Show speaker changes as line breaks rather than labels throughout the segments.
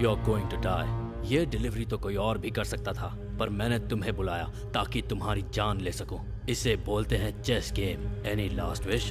You are going to die. ये delivery तो कोई और भी कर सकता था, पर मैंने तुम्हें बुलाया ताकि तुम्हारी जान ले सकूं। इसे बोलते हैं chess game. Any last wish?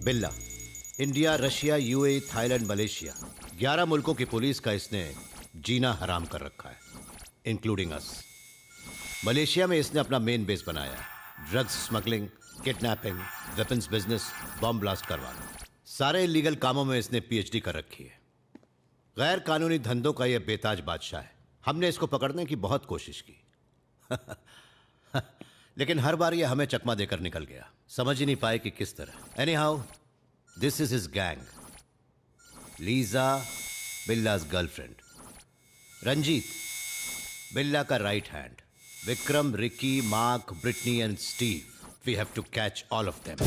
Billa, India, Russia, UAE, Thailand, Malaysia, 11 मुल्कों की पुलिस का इसने जीना हराम कर रखा है, इंक्लूडिंग अस। मलेशिया में इसने अपना मेन बेस बनाया है। Drugs smuggling, kidnapping, weapons business, bomb blast करवाना, सारे इलीगल कामों में इसने पीएचडी कर रखी है। गैर कानूनी धंधों का यह बेताज बादशाह है। हमने इसको पकड़ने की बहुत कोशिश की लेकिन हर बार यह हमें चकमा देकर निकल गया। समझ ही नहीं पाए कि किस तरह। Anyhow, this is his gang. Lisa, Billa's girlfriend. Ranjeet, Billa का right hand. Vikram, Ricky, Mark, Britney and Steve. We have to catch all of them.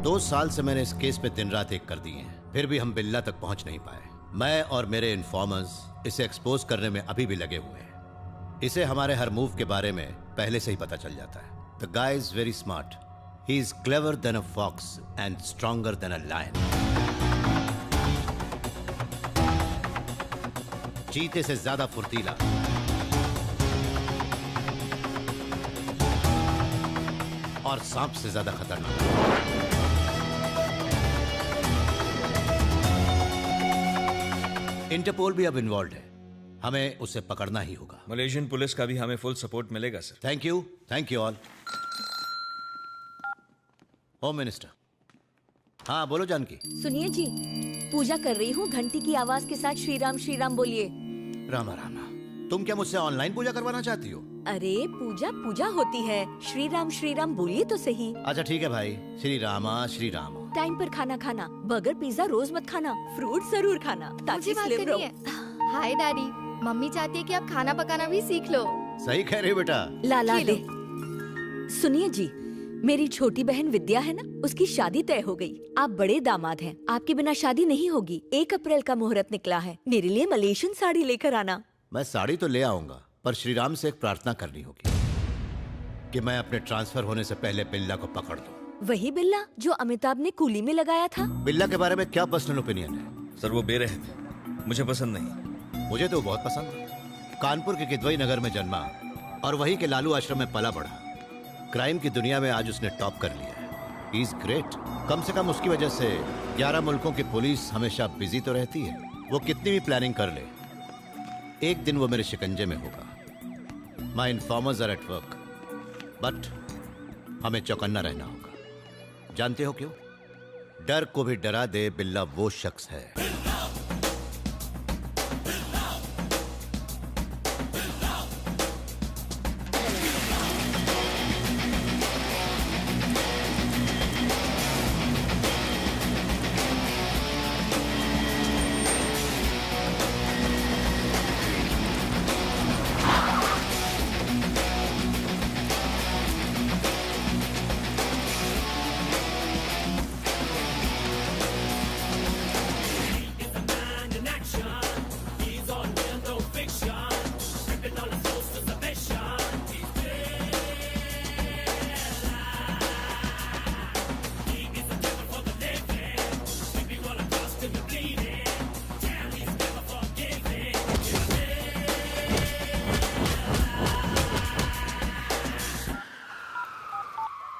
2 साल से मैंने इस केस पे दिन रात एक कर दिए हैं, फिर भी हम बिल्ला तक पहुंच नहीं पाए। मैं और मेरे इन्फॉर्मर्स इसे एक्सपोज करने में अभी भी लगे हुए हैं। इसे हमारे हर मूव के बारे में पहले से ही पता चल जाता है। The guy is very smart. He is clever than a fox and stronger than a lion. चीते से ज्यादा फुर्तीला, और सांप से ज्यादा खतरनाक। इंटरपोल भी अब इन्वॉल्व है। हमें उसे पकड़ना ही होगा।
मलेशियन पुलिस का भी हमें फुल सपोर्ट मिलेगा sir.
Thank you all. Home minister. हाँ बोलो जानकी।
सुनिए जी, पूजा कर रही हूँ, घंटी की आवाज के साथ श्री राम बोलिए।
रामा रामा, तुम क्या मुझसे ऑनलाइन पूजा करवाना चाहती हो?
अरे पूजा होती है, श्री राम बोलिए तो सही।
अच्छा ठीक है भाई, श्री रामा।
टाइम पर खाना खाना, बर्गर पिज्जा रोज मत खाना, फ्रूट जरूर खाना ताकि स्लिम रहो।
हाय डैडी, मम्मी चाहती है कि आप खाना पकाना भी सीख लो।
सही कह रहे हो बेटा।
लाला दे। सुनिए जी, मेरी छोटी बहन विद्या है ना, उसकी शादी तय हो गई। आप बड़े दामाद हैं, आपके बिना शादी नहीं होगी। 1 अप्रैल का मुहूर्त निकला है, मेरे लिए मलेशियन साड़ी लेकर आना।
मैं साड़ी तो ले आऊंगा, पर श्रीराम से एक प्रार्थना करनी होगी कि मैं अपने ट्रांसफर होने से पहले बिल्ला को पकड़ दूं।
वही बिल्ला जो अमिताभ ने कूली में लगाया था?
बिल्ला के बारे में क्या पर्सनल ओपिनियन है?
सर वो बेरहम है, मुझे पसंद नहीं।
मुझे तो बहुत पसंद है। कानपुर के किदवई नगर में जन्मा और वहीं के लालू आश्रम में पला बढ़ा। क्राइम की दुनिया में आज उसने टॉप कर लिया है। He is great. कम से कम उसकी वजह से 11 मुल्कों की पुलिस हमेशा बिजी तो रहती है। वो कितनी भी प्लानिंग कर ले, एक दिन वो मेरे शिकंजे में होगा। My informers are at work, but हमें चौकन्ना रहना होगा। जानते हो क्यों? डर को भी डरा दे बिल्ला वो शख्स है।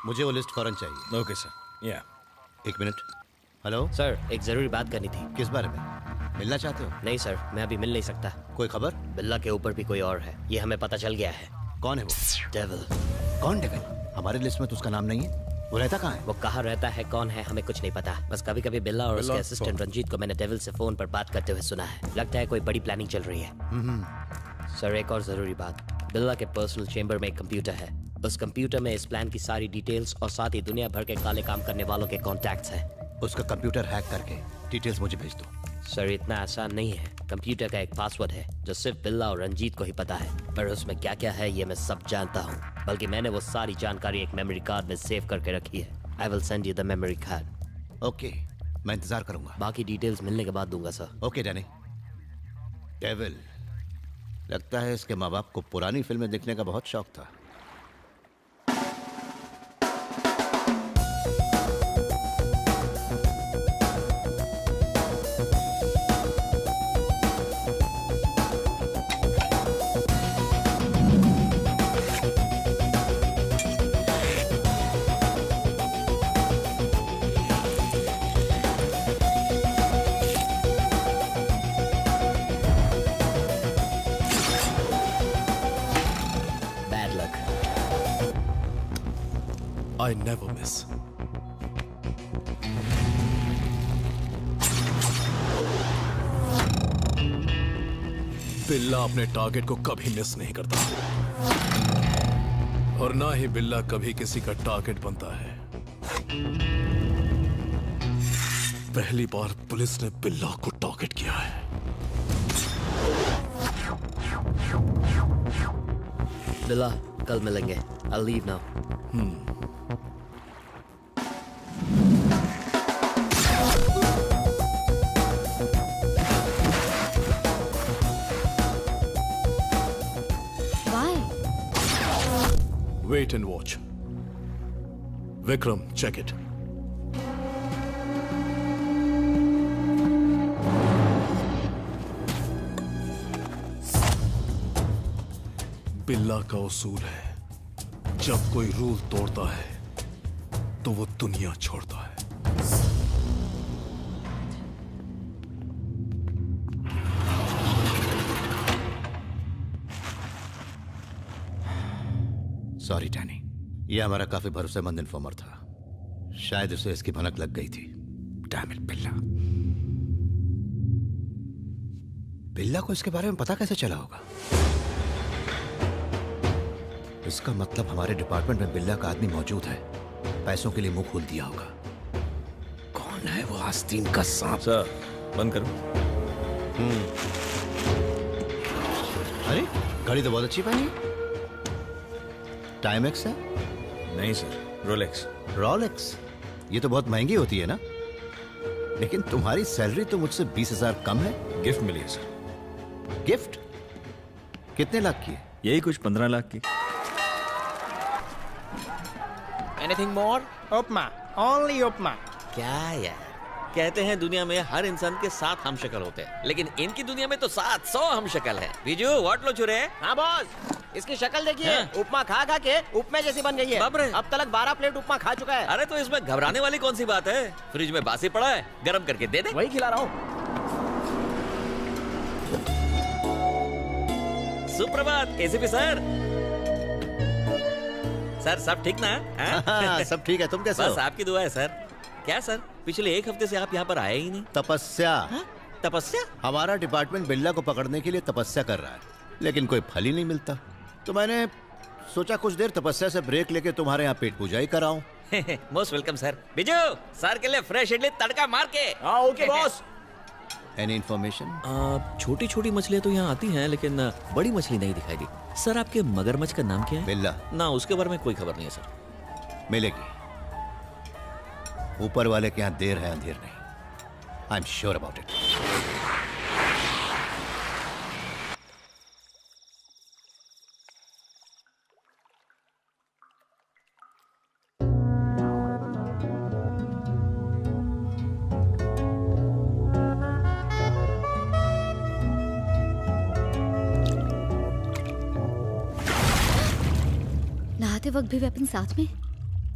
मुझे वो लिस्ट फौरन चाहिए।
Okay sir. या
एक मिनट। हेलो
सर, एक जरूरी बात करनी थी।
किस बारे में? मिलना चाहते हो?
नहीं सर, मैं अभी मिल नहीं सकता।
कोई खबर?
बिल्ला के ऊपर भी कोई और है, ये हमें पता चल गया है।
कौन है वो?
डेविल।
कौन डेविल? हमारी लिस्ट में तो उसका नाम नहीं है। वो रहता कहाँ है?
वो कहाँ रहता है, कौन है, हमें कुछ नहीं पता। बस कभी कभी बिल्ला और उसके असिस्टेंट रंजीत को मैंने डेविल से फोन पर बात करते हुए सुना है। लगता है कोई बड़ी प्लानिंग चल रही है। सर, एक और जरूरी बात। बिल्ला के पर्सनल चेंबर में एक कंप्यूटर है। उस कंप्यूटर में इस प्लान की सारी डिटेल्स और साथ ही दुनिया भर के काले काम करने वालों के कॉन्टैक्ट्स हैं।
उसका कंप्यूटर हैक करके डिटेल्स मुझे भेज दो।
सर, इतना आसान नहीं है। कंप्यूटर का एक पासवर्ड है जो सिर्फ बिल्ला और रंजीत को ही पता है, पर उसमें क्या क्या है ये मैं सब जानता हूँ। बल्कि मैंने वो सारी जानकारी एक मेमोरी कार्ड में सेव करके रखी है। I will send you the memory card.
Okay, मैं इंतजार करूंगा।
बाकी डिटेल्स मिलने के बाद दूंगा सर।
Okay Danny. डेविल, लगता है इसके माँ बाप को पुरानी फिल्में देखने का बहुत शौक था।
I never miss. बिल्ला अपने टारगेट को कभी मिस नहीं करता और ना ही बिल्ला कभी किसी का टारगेट बनता है। पहली बार पुलिस ने बिल्ला को टारगेट किया है।
बिल्ला, कल मिलेंगे। I'll leave now.
Why?
Wait and watch. Vikram, check it. बिल्ला का उसूल है, जब कोई रूल तोड़ता है तो वो दुनिया छोड़ता है।
सॉरी डैनी, ये हमारा काफी भरोसेमंद इन्फॉर्मर था। शायद उसे इसकी भनक लग गई थी। डैम इट बिल्ला। बिल्ला को इसके बारे में पता कैसे चला होगा? इसका मतलब हमारे डिपार्टमेंट में बिल्ला का आदमी मौजूद है। पैसों के लिए मुंह खोल दिया होगा। कौन है वो आस्तीन का सांप?
सर, बंद करो।
अरे, घड़ी तो बहुत अच्छी पहनी। टाइमेक्स है?
नहीं सर, रोलेक्स।
रॉलेक्स? ये तो बहुत महंगी होती है ना? लेकिन तुम्हारी सैलरी तो मुझसे 20,000 कम है।
गिफ्ट मिली है सर।
गिफ्ट? कितने लाख की है?
यही कुछ 15 लाख की।
Anything more?
Upma, only upma.
क्या यार, कहते हैं दुनिया में हर इंसान के 7 हम शक्ल होते हैं, लेकिन इनकी दुनिया में तो 700 हम शक्ल है। बीजू व्हाट लो चुरे?
हाँ बॉस, इसकी शक्ल देखिए। उपमा खा खा के उपमे जैसी बन गई है।
बाप रे।
अब तक 12 प्लेट उपमा खा चुका है।
अरे तो इसमें घबराने वाली कौन सी बात है? फ्रिज में बासी पड़ा है, गर्म करके दे दे।
वही खिला रहा हूँ।
सुप्रभात एसीपी सर। सर सब ठीक ना?
हाँ, सब ठीक है। तुम कैसे हो?
बस आपकी दुआ है सर। क्या सर, पिछले 1 हफ्ते से आप यहाँ पर आए ही नहीं।
तपस्या।
तपस्या?
हमारा डिपार्टमेंट बिल्ला को पकड़ने के लिए तपस्या कर रहा है, लेकिन कोई फल ही नहीं मिलता। तो मैंने सोचा कुछ देर तपस्या से ब्रेक लेके तुम्हारे यहाँ पेट पूजा ही कराऊं।
Most welcome sir. Biju sir के लिए फ्रेश इडली तड़का मार के।
Okay boss.
Any information?
छोटी छोटी मछलियाँ तो यहाँ आती हैं, लेकिन बड़ी मछली नहीं दिखाई दी। सर आपके मगरमच्छ का नाम क्या है?
बिल्ला।
ना, उसके बारे में कोई खबर नहीं है सर।
मिलेगी। ऊपर वाले के यहाँ देर है अंधेर नहीं। I am sure about it.
नहाते वक्त भी वेपन साथ में?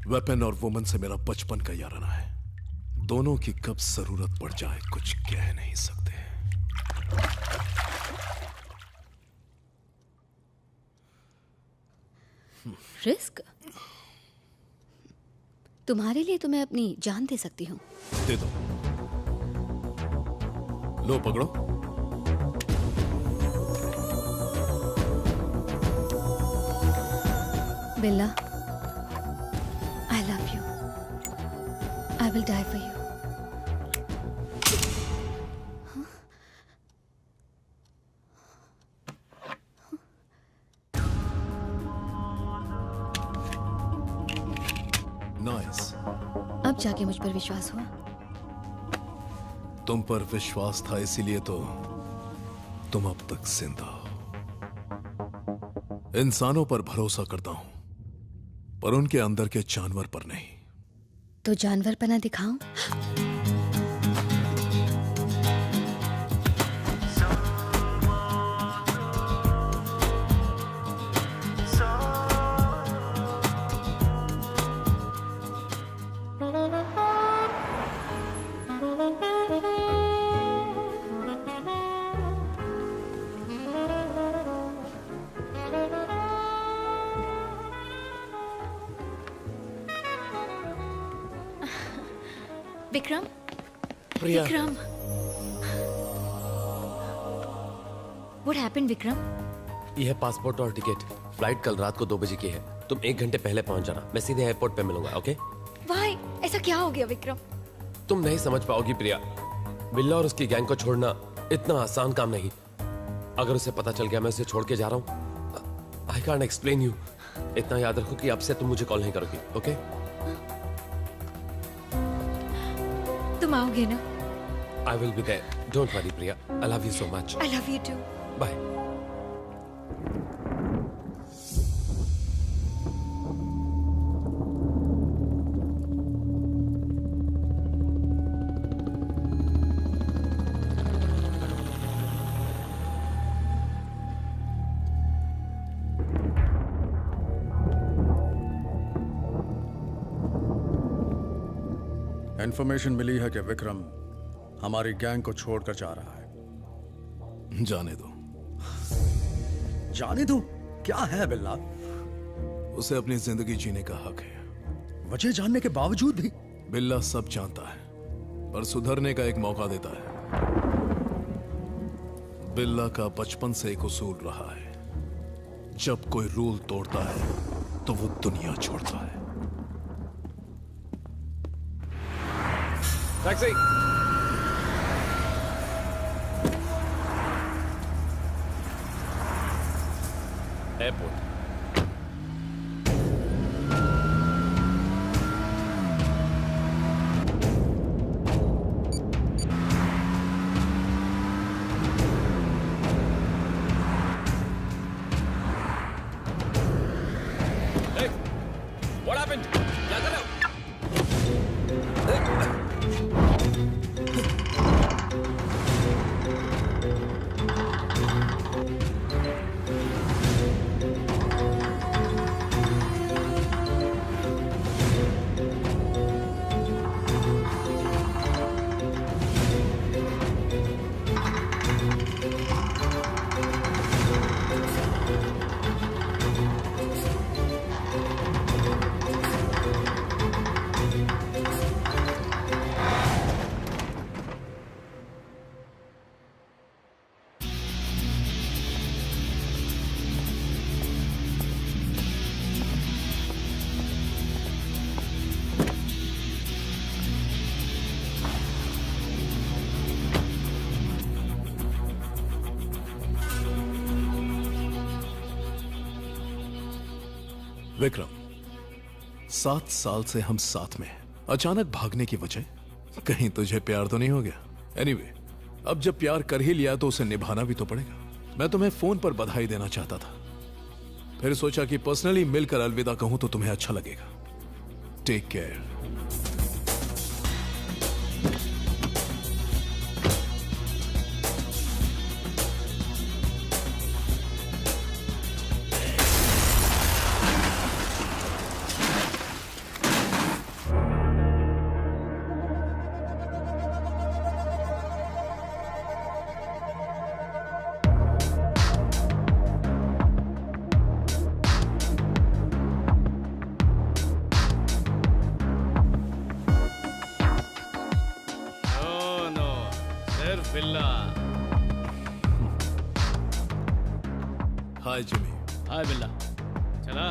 वेपन और वुमन से मेरा बचपन का याराना है। दोनों की कब जरूरत पड़ जाए कुछ कह नहीं सकते।
रिस्क? तुम्हारे लिए तो मैं अपनी जान दे सकती हूँ।
दे दो। लो पकड़ो।
बिल्ला, I love you. I will die for you.
Nice.
अब जाके मुझ पर विश्वास हुआ?
तुम पर विश्वास था, इसीलिए तो तुम अब तक जिंदा हो। इंसानों पर भरोसा करता हूं, पर उनके अंदर के जानवर पर नहीं।
तो जानवर पना दिखाऊं? विक्रम,
प्रिया।
Vikram, What happened, Vikram?
ये है पासपोर्ट और टिकट। फ्लाइट कल रात को 2 बजे की है। तुम 1 घंटे पहले पहुंच जाना। मैं सीधे एयरपोर्ट पे मिलूंगा, ओके?
Why? ऐसा क्या हो गया विक्रम?
तुम नहीं समझ पाओगी प्रिया। बिल्ला और उसकी गैंग को छोड़ना इतना आसान काम नहीं। अगर उसे पता चल गया मैं उसे छोड़ के जा रहा हूँ, आई कांट एक्सप्लेन यू। इतना याद रखो कि अब से तुम मुझे कॉल नहीं करोगी, ओके?
तुम आओगे ना?
I will be there. Don't worry Priya. I love you so much.
I love you too.
Bye.
Information मिली है कि विक्रम हमारी गैंग को छोड़कर जा रहा है।
जाने दो।
जाने दो? क्या है बिल्ला?
उसे अपनी जिंदगी जीने का हक है।
वजह जानने के बावजूद भी?
बिल्ला सब जानता है, पर सुधरने का एक मौका देता है। बिल्ला का बचपन से एक उसूल रहा है, जब कोई रूल तोड़ता है तो वो दुनिया छोड़ता है।
टैक्सी। एयरपोर्ट। What happened? क्या कर रहे हो?
विक्रम, 7 साल से हम साथ में हैं। अचानक भागने की वजह कहीं तुझे प्यार तो नहीं हो गया? एनीवे, अब जब प्यार कर ही लिया तो उसे निभाना भी तो पड़ेगा। मैं तुम्हें फोन पर बधाई देना चाहता था, फिर सोचा कि पर्सनली मिलकर अलविदा कहूं तो तुम्हें अच्छा लगेगा। Take care.
Billa.
Hi Jimmy.
हाय बिल्ला। चला।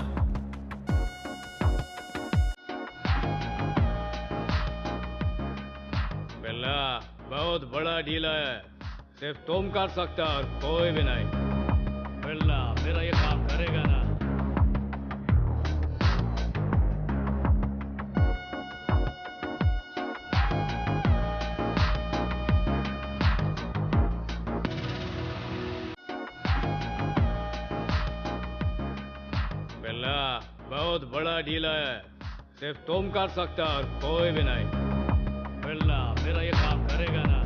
बिल्ला बहुत बड़ा डील है, सिर्फ तुम कर सकता और कोई भी नहीं। बिल्ला मेरा ये काम करेगा ना? बहुत बड़ा डील है, सिर्फ तुम कर सकता और कोई भी नहीं। बिल्ला मेरा ये काम करेगा ना?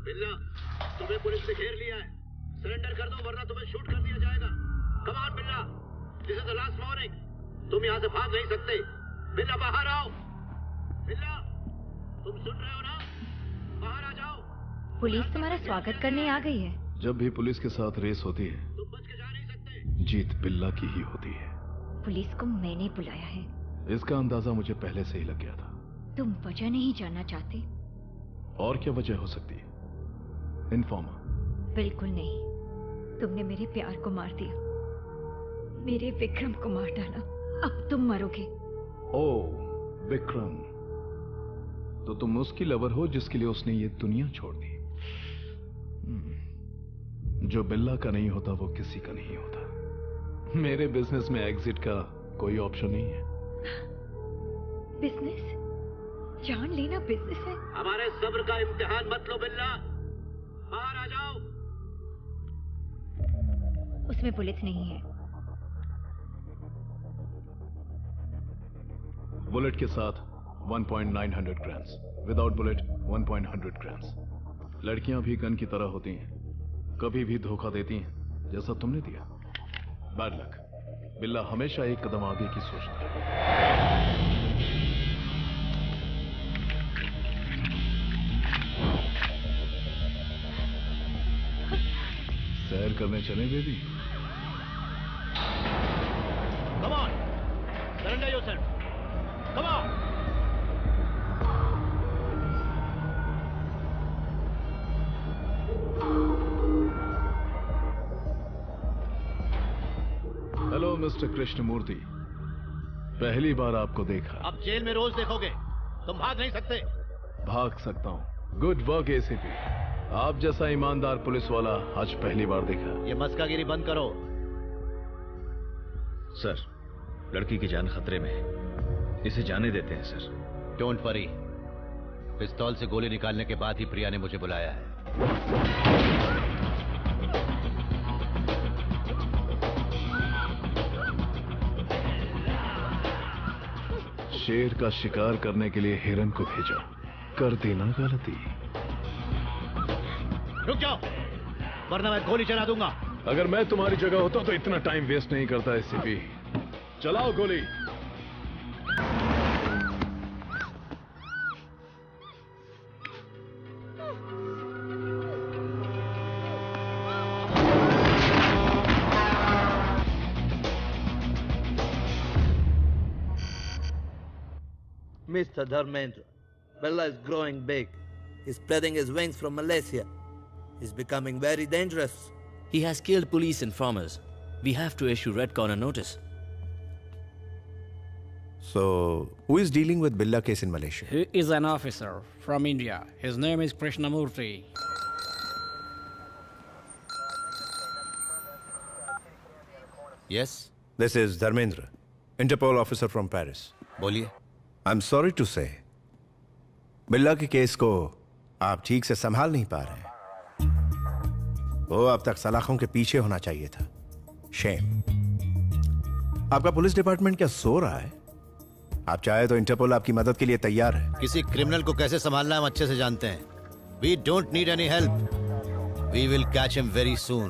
बिल्ला, तुम्हें पुलिस ने घेर लिया है। सरेंडर कर दो वरना तुम्हें शूट कर दिया जाएगा। कम ऑन बिल्ला, this is the last warning. तुम यहाँ से भाग नहीं सकते। बिल्ला बाहर आओ। बिल्ला, तुम सुन रहे हो ना? बाहर आ जाओ।
पुलिस तुम्हारा स्वागत करने आ गई है।
जब भी पुलिस के साथ रेस होती है,
तुम बच के जा नहीं सकते।
जीत बिल्ला की ही होती है।
पुलिस को मैंने बुलाया है।
इसका अंदाजा मुझे पहले से ही लग गया था।
तुम वजह नहीं जानना चाहते?
और क्या वजह हो सकती है? इन्फॉर्मर?
बिल्कुल नहीं। तुमने मेरे प्यार को मार दिया, मेरे विक्रम को मार डाला। अब तुम मरोगे।
ओह विक्रम, तो तुम उसकी लवर हो जिसके लिए उसने ये दुनिया छोड़ दी। जो बिल्ला का नहीं होता वो किसी का नहीं होता। मेरे बिजनेस में एग्जिट का कोई ऑप्शन नहीं है।
बिजनेस? जान लेना बिजनेस है?
हमारे सब्र का इम्तिहान मत लो बिल्ला, बाहर आ जाओ।
उसमें बुलेट नहीं है।
बुलेट के साथ 1.900 ग्राम्स, विदाउट बुलेट 1.100 ग्राम्स। लड़कियां भी गन की तरह होती हैं, कभी भी धोखा देती हैं, जैसा तुमने दिया। Bad luck. बिल्ला हमेशा एक कदम आगे की सोचता है। सैर करने चले baby?
Come on, surrender yourself. Come on.
Hello mister Krishnamurthy, पहली बार आपको देखा।
अब जेल में रोज देखोगे, तुम भाग नहीं सकते।
भाग सकता हूँ। Good work ACP. आप जैसा ईमानदार पुलिस वाला आज पहली बार देखा।
ये मस्कागिरी बंद करो।
सर, लड़की की जान खतरे में है, इसे जाने देते हैं सर।
डोंट वरी, पिस्तौल से गोली निकालने के बाद ही प्रिया ने मुझे बुलाया है।
शेर का शिकार करने के लिए हिरन को भेजा, कर दी ना गलती।
रुक जाओ, वरना मैं गोली चला दूंगा।
अगर मैं तुम्हारी जगह होता तो इतना टाइम वेस्ट नहीं करता एसीपी। चलाओ गोली।
Mr. Dharmendra, Bella is growing big. He's spreading his wings from Malaysia. He's becoming very dangerous.
He has killed police informers. We have to issue red corner notice.
So, who is dealing with Billa case in Malaysia?
He is an officer from India. His name is Krishnamurthy.
Yes?
This is Dharmendra, Interpol officer from Paris.
बोलिए।
I'm sorry to say, बिल्ला के case को आप ठीक से संभाल नहीं पा रहे हैं। वो अब तक सलाखों के पीछे होना चाहिए था। शेम। आपका पुलिस डिपार्टमेंट क्या सो रहा है? आप चाहे तो इंटरपोल आपकी मदद के लिए तैयार है।
किसी क्रिमिनल को कैसे संभालना हम अच्छे से जानते हैं। We don't need any help. We will catch him very soon.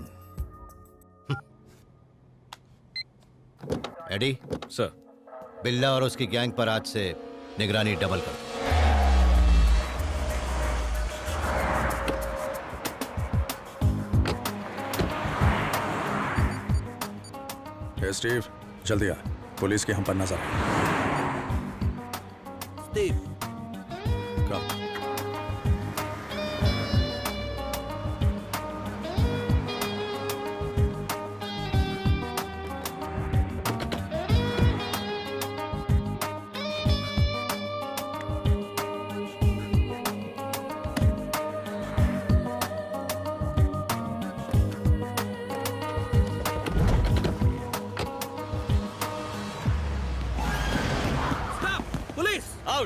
Eddie?
Sir.
Billa और उसकी गैंग पर आज से निगरानी डबल कर।
स्टीव, जल्दी आ, पुलिस के हम पर नजर है।
Steve.
Come.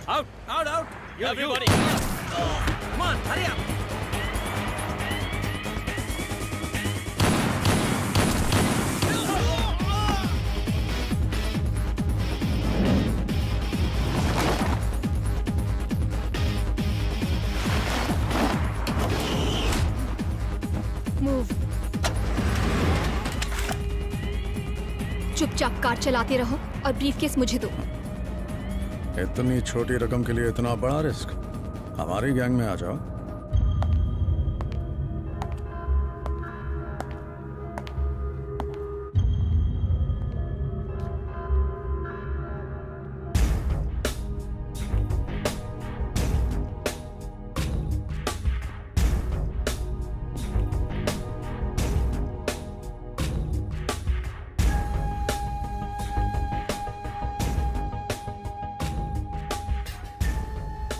Out! Everybody! Come on, hurry up!
Move. चुपचाप कार चलाते रहो और ब्रीफकेस मुझे दो।
इतनी छोटी रकम के लिए इतना बड़ा रिस्क? हमारी गैंग में आ जाओ।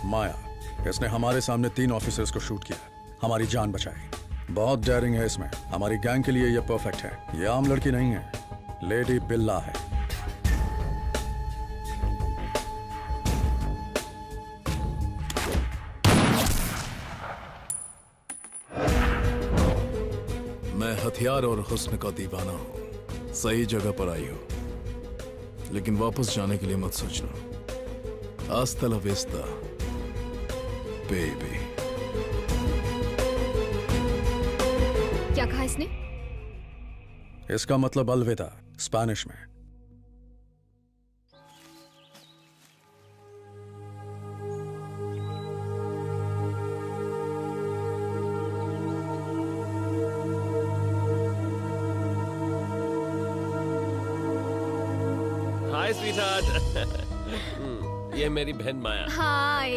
माया, इसने हमारे सामने 3 ऑफिसर्स को शूट किया, हमारी जान बचाई। बहुत डेयरिंग है इसमें। हमारी गैंग के लिए यह परफेक्ट है। यह आम लड़की नहीं है, लेडी बिल्ला है।
मैं हथियार और हुस्न का दीवाना हूं। सही जगह पर आई हो, लेकिन वापस जाने के लिए मत सोचना। Hasta la vista, baby.
क्या कहा इसने?
इसका मतलब अलविदा स्पेनिश में।
हाय स्वीटहार्ट। ये मेरी बहन माया।
हाय।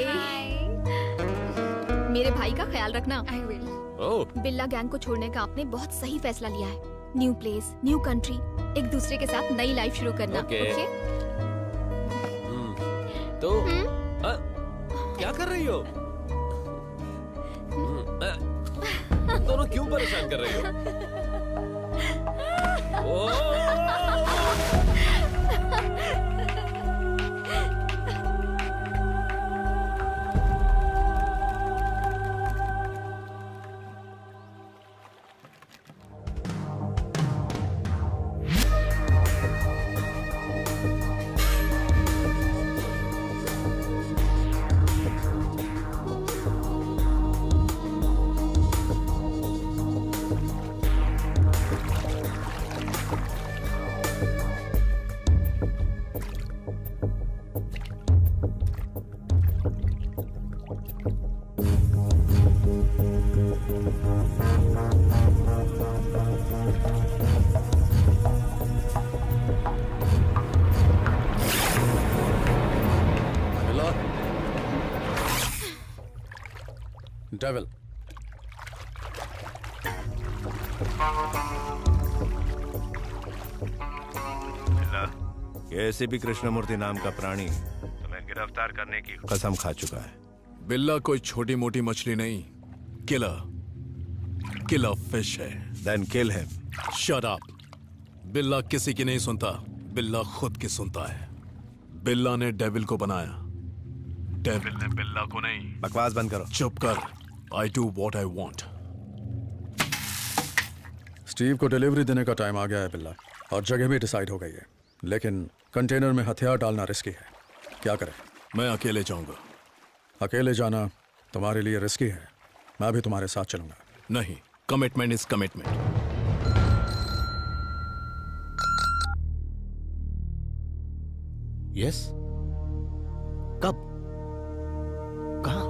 मेरे भाई का ख्याल रखना। I will.
Oh.
Billa gang को छोड़ने का आपने बहुत सही फैसला लिया है। न्यू प्लेस, न्यू कंट्री, एक दूसरे के साथ नई लाइफ शुरू करना।
ओके। तो क्या कर रही हो? दोनों क्यों परेशान कर रही हो?
डेविल।
ये एसीपी कृष्णमूर्ति नाम का प्राणी तुम्हें गिरफ्तार करने की कसम खा चुका है।
बिल्ला कोई छोटी मोटी मछली नहीं, किलर फिश है।
Then kill him.
Shut up. बिल्ला किसी की नहीं सुनता, बिल्ला खुद की सुनता है। बिल्ला ने डेविल को बनाया, डेविल ने बिल्ला को नहीं।
बकवास बंद करो।
चुप कर। I do what I want.
Steve को डिलीवरी देने का टाइम आ गया है बिल्ला, और जगह भी डिसाइड हो गई है, लेकिन कंटेनर में हथियार डालना रिस्की है। क्या करें?
मैं अकेले जाऊंगा।
अकेले जाना तुम्हारे लिए रिस्की है। मैं भी तुम्हारे साथ चलूंगा।
नहीं, कमिटमेंट इज कमिटमेंट।
यस? कब? कहां?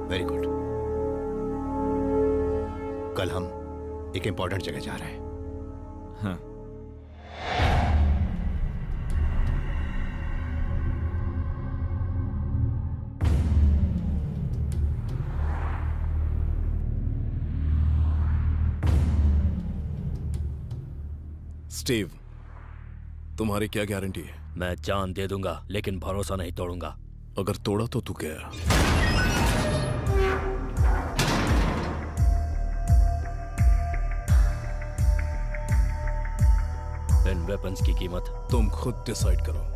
Very good. कल हम एक इंपॉर्टेंट जगह जा रहे हैं।
हाँ।
स्टीव, तुम्हारी क्या गारंटी है?
मैं जान दे दूंगा, लेकिन भरोसा नहीं तोड़ूंगा।
अगर तोड़ा तो तू गया।
इन वेपन्स की कीमत
तुम खुद डिसाइड करो।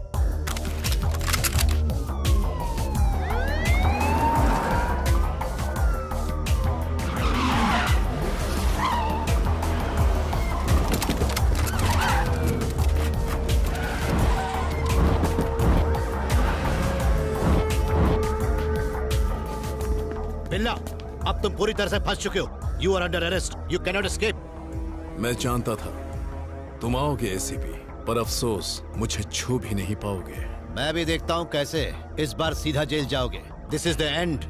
बिल्ला, अब तुम पूरी तरह से फंस चुके हो। You are under arrest. You can not escape.
मैं जानता था तुम आओगे एसीपी, पर अफसोस मुझे छू भी नहीं पाओगे।
मैं भी देखता हूं कैसे इस बार सीधा जेल जाओगे। This is the end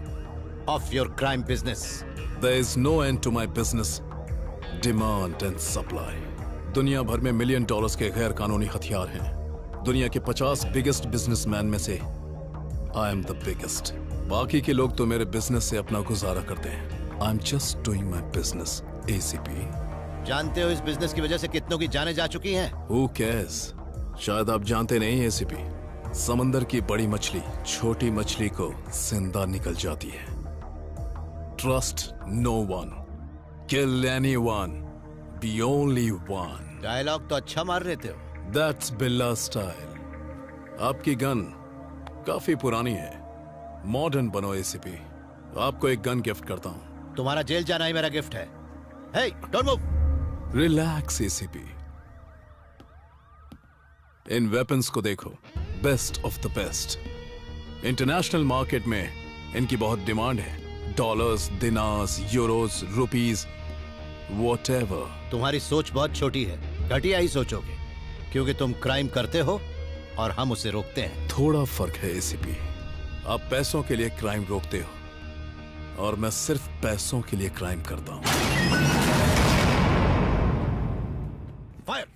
of your crime business.
There is no end to my business. Demand and supply. दुनिया भर में $1 मिलियन के गैर कानूनी हथियार हैं। दुनिया के 50 बिगेस्ट बिजनेसमैन में से I am the biggest. बाकी के लोग तो मेरे बिजनेस से अपना गुजारा करते हैं। I'm just doing my business, ACP.
जानते हो इस बिजनेस की वजह से कितनों की जानें जा चुकी हैं?
Who cares? शायद आप जानते नहीं ACP, समंदर की बड़ी मछली छोटी मछली को जिंदा निकल जाती है। Trust no one. Kill anyone. Be only one.
Dialogue तो अच्छा मार रहे थे।
That's Billa style. आपकी गन काफी पुरानी है। मॉडर्न बनो ACP। आपको एक गन गिफ्ट करता हूं।
तुम्हारा जेल जाना ही मेरा गिफ्ट है। Hey, don't move.
Relax ACP। इन वेपन्स को देखो। Best of the best. International market में इनकी बहुत डिमांड है। Dollars, dinars, euros, rupees, whatever.
तुम्हारी सोच बहुत छोटी है, घटिया ही सोचोगे, क्योंकि तुम क्राइम करते हो और हम उसे रोकते हैं।
थोड़ा फर्क है एसीपी। आप पैसों के लिए क्राइम रोकते हो और मैं सिर्फ पैसों के लिए क्राइम करता हूं।
Fire!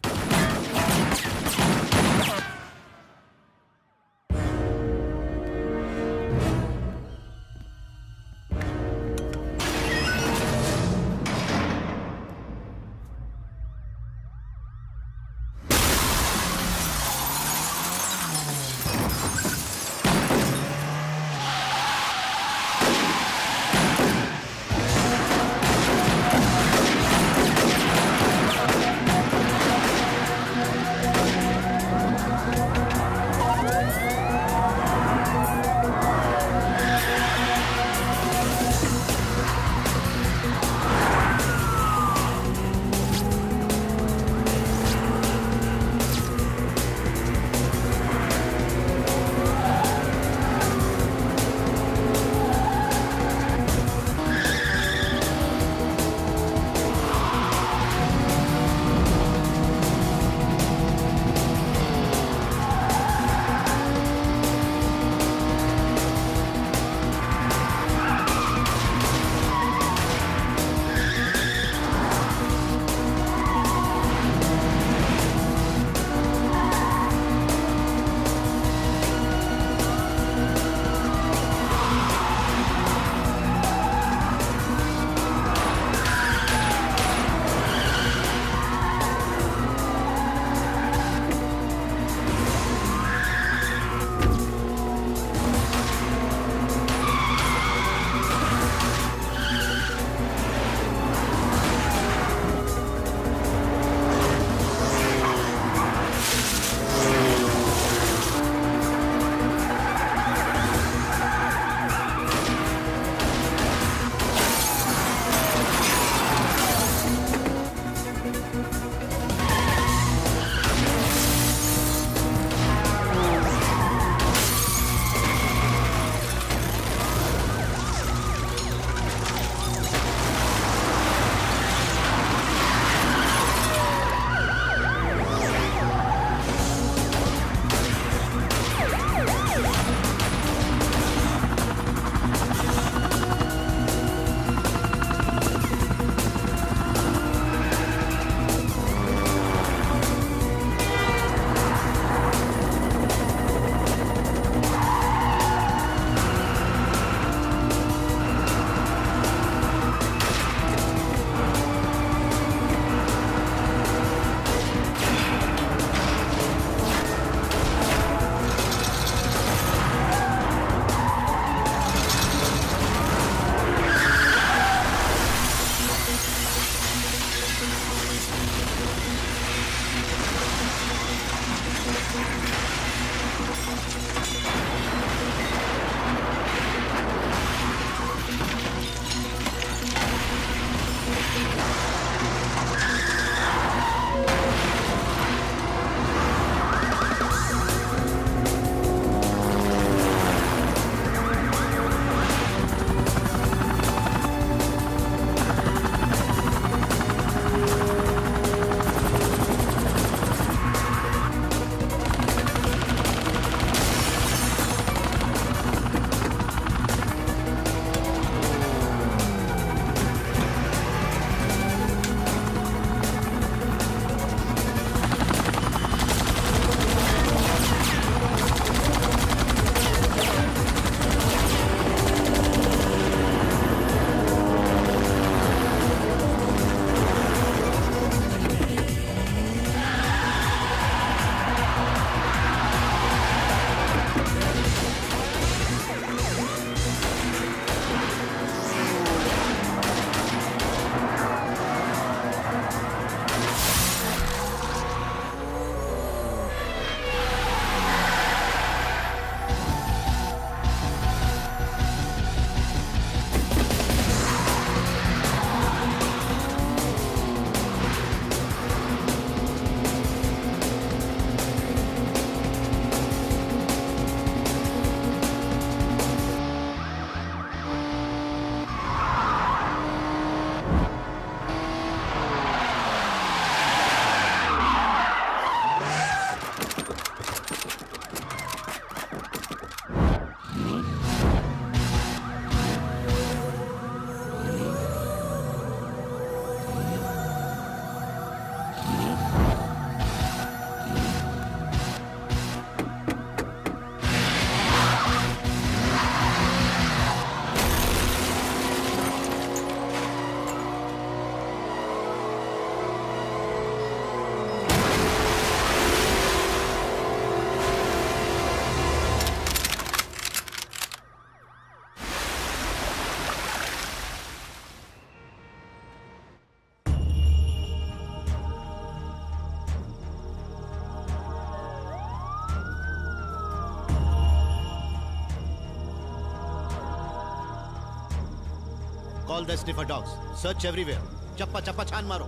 Call the sniffer dogs, search everywhere, चप्पा चप्पा छान मारो।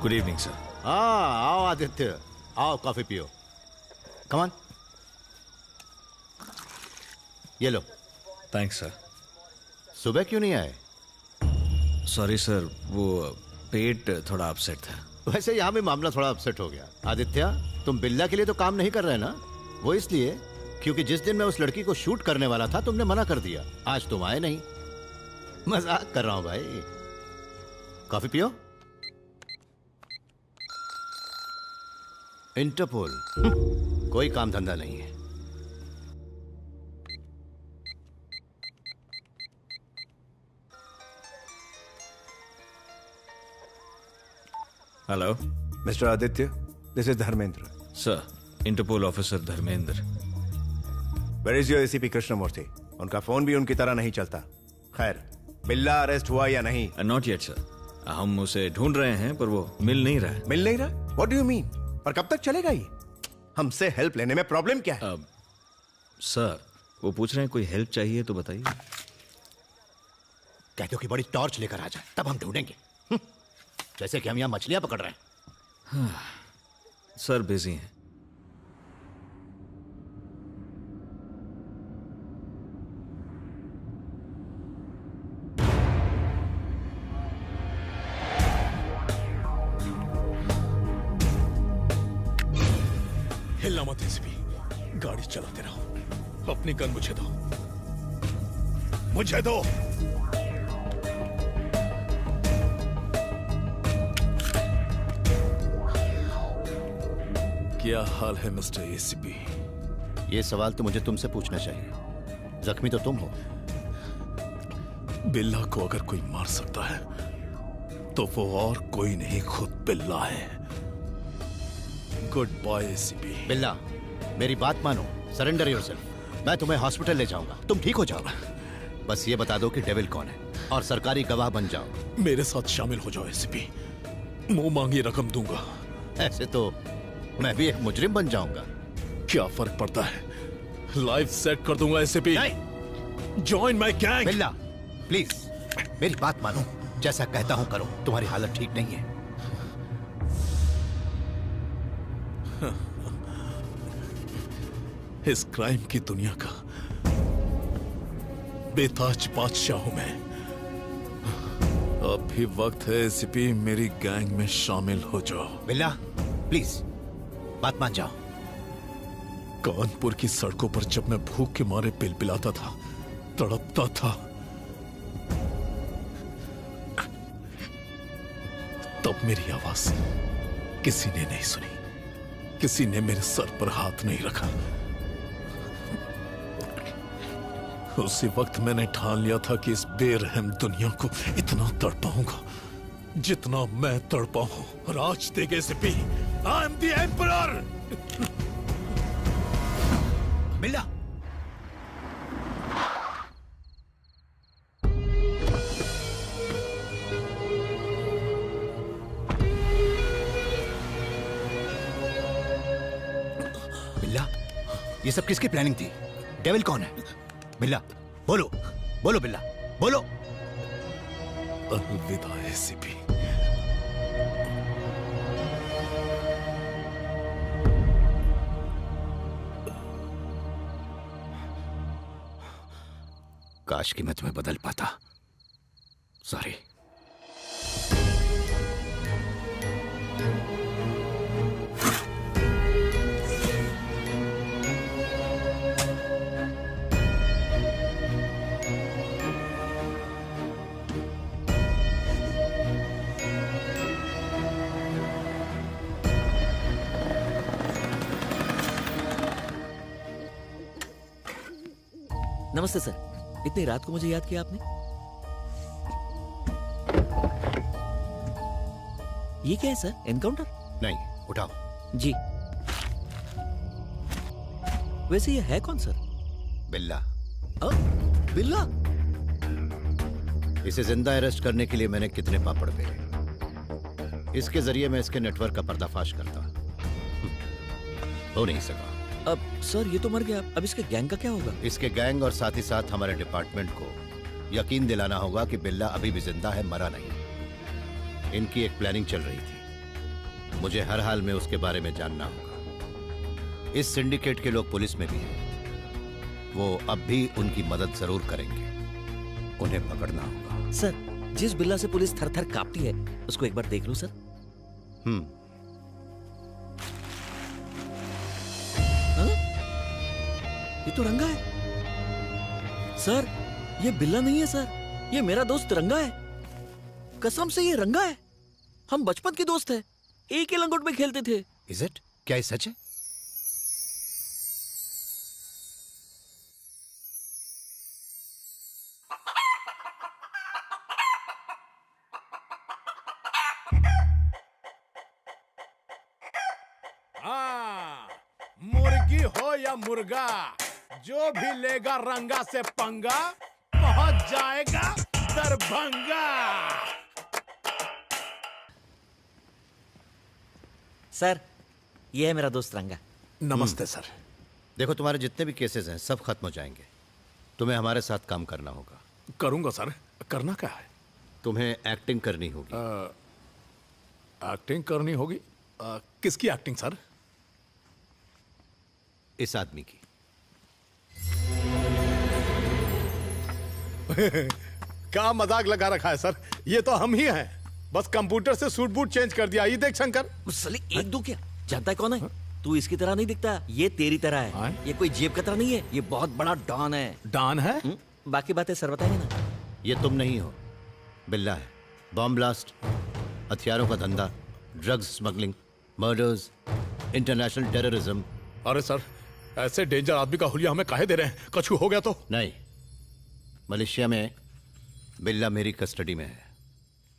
Good evening sir.
हाँ आओ आदित्य, आओ कॉफी पियो। कम ऑन, ये लो।
Thanks sir.
सुबह क्यों नहीं आए?
सॉरी सर, वो पेट थोड़ा अपसेट था।
वैसे यहाँ भी मामला थोड़ा अपसेट हो गया। आदित्य, तुम बिल्ला के लिए तो काम नहीं कर रहे ना? वो इसलिए क्योंकि जिस दिन मैं उस लड़की को शूट करने वाला था तुमने मना कर दिया। आज तुम आए नहीं। मजाक कर रहा हूं भाई। कॉफी पियो। इंटरपोल कोई काम धंधा नहीं है।
Hello
mister Aditya, this is Dharmendra.
Sir, Interpol officer Dharmendra.
Where is your ACP Krishnamurthy? उनका फोन भी उनकी तरह नहीं चलता। खैर, बिल्ला अरेस्ट हुआ या नहीं?
Not yet sir. हम उसे ढूंढ रहे हैं पर वो मिल नहीं रहा है।
मिल नहीं रहा? What do you mean? पर कब तक चलेगा ये? हमसे हेल्प लेने में प्रॉब्लम क्या है?
सर, वो पूछ रहे हैं कोई हेल्प चाहिए तो बताइए।
कहते हो कि बड़ी टॉर्च लेकर आ जाए, तब हम ढूंढेंगे। जैसे कि हम यहाँ मछलियां पकड़ रहे हैं।
सर बिजी हैं।
हिलना मत एसीपी, गाड़ी चलाते रहो। अपनी गन मुझे दो, मुझे दो। क्या हाल है मिस्टर एसीपी?
ये सवाल तो मुझे तुमसे पूछना चाहिए। जख्मी तो तुम हो।
बिल्ला को अगर कोई मार सकता है तो वो और कोई नहीं, खुद बिल्ला है। Good bye ACP.
बिल्ला, मेरी बात मानो, सरेंडर योरसेल्फ। मैं तुम्हें हॉस्पिटल ले जाऊंगा, तुम ठीक हो जाओ। बस ये बता दो कि डेविल कौन है और सरकारी गवाह बन जाओ।
मेरे साथ शामिल हो जाओ एसीपी, मुंह मांगी रकम दूंगा।
ऐसे तो मैं भी एक मुजरिम बन जाऊंगा।
क्या फर्क पड़ता है? लाइफ सेट कर दूंगा एसीपी। Join my gang.
बिल्ला प्लीज मेरी बात मानो, जैसा कहता हूं करो। तुम्हारी हालत ठीक नहीं है।
इस क्राइम की दुनिया का बेताज बादशाह हूं मैं। अब भी वक्त है एसीपी, मेरी गैंग में शामिल हो जाओ।
बिल्ला प्लीज बात मान जाओ।
कानपुर की सड़कों पर जब मैं भूख के मारे बिलबिलाता था, तड़पता था, तब मेरी आवाज किसी ने नहीं सुनी, किसी ने मेरे सर पर हाथ नहीं रखा। उसी वक्त मैंने ठान लिया था कि इस बेरहम दुनिया को इतना तड़पाऊंगा जितना मैं तड़पा हूं। राज देगे ACP, I am the emperor.
बिल्ला बिल्ला, ये सब किसकी प्लानिंग थी? डेविल कौन है? बिल्ला बोलो, बोलो बिल्ला बोलो।
अलविदा एसीपी।
काश कि मैं तुम्हें बदल पाता। सॉरी।
नमस्ते सर, इतनी रात को मुझे याद किया आपने? ये क्या है सर, एनकाउंटर?
नहीं, उठाओ।
जी। वैसे ये है कौन सर?
बिल्ला।
बिल्ला?
इसे जिंदा अरेस्ट करने के लिए मैंने कितने पापड़ बेले। इसके जरिए मैं इसके नेटवर्क का पर्दाफाश करता। हो नहीं सका।
अब सर ये तो मर गया, अब इसके गैंग का क्या होगा?
इसके गैंग और साथ ही साथ हमारे डिपार्टमेंट को यकीन दिलाना होगा कि बिल्ला अभी भी जिंदा है, मरा नहीं। इनकी एक प्लानिंग चल रही थी, मुझे हर हाल में उसके बारे में जानना होगा। इस सिंडिकेट के लोग पुलिस में भी हैं, वो अब भी उनकी मदद जरूर करेंगे। उन्हें पकड़ना होगा।
सर, जिस बिल्ला से पुलिस थर थर कांपती है उसको एक बार देख लूं सर? ये तो रंगा है सर। ये बिल्ला नहीं है सर, ये मेरा दोस्त रंगा है। कसम से ये रंगा है। हम बचपन के दोस्त हैं, एक ही लंगोट में खेलते थे।
Is it? क्या ये सच है?
हाँ, मुर्गी हो या मुर्गा, जो भी लेगा रंगा से पंगा पहुंच जाएगा दरभंगा।
सर, ये है मेरा दोस्त रंगा।
नमस्ते सर।
देखो, तुम्हारे जितने भी केसेस हैं सब खत्म हो जाएंगे। तुम्हें हमारे साथ काम करना होगा।
करूंगा सर। करना क्या है?
तुम्हें एक्टिंग करनी होगी।
एक्टिंग करनी होगी? किसकी एक्टिंग सर?
इस आदमी की।
क्या मजाक लगा रखा है सर? ये तो हम ही हैं, बस कंप्यूटर से सूट बूट चेंज कर दिया। ये देख शंकर।
साले एक दो क्या जानता है कौन है? तू इसकी तरह नहीं दिखता, ये तेरी तरह है। ये कोई जेब कतरा नहीं है, ये बहुत बड़ा डॉन है।
डॉन है?
बाकी बातें सर बताएंगे ना।
ये तुम नहीं हो, बिल्ला है। बॉम्ब ब्लास्ट, हथियारों का धंधा, drugs smuggling, murders, international terrorism.
अरे सर, ऐसे डेंजर आदमी का हुलिया हमें काहे दे रहे हैं? कछु हो गया तो?
नहीं, मलेशिया में बिल्ला मेरी कस्टडी में है,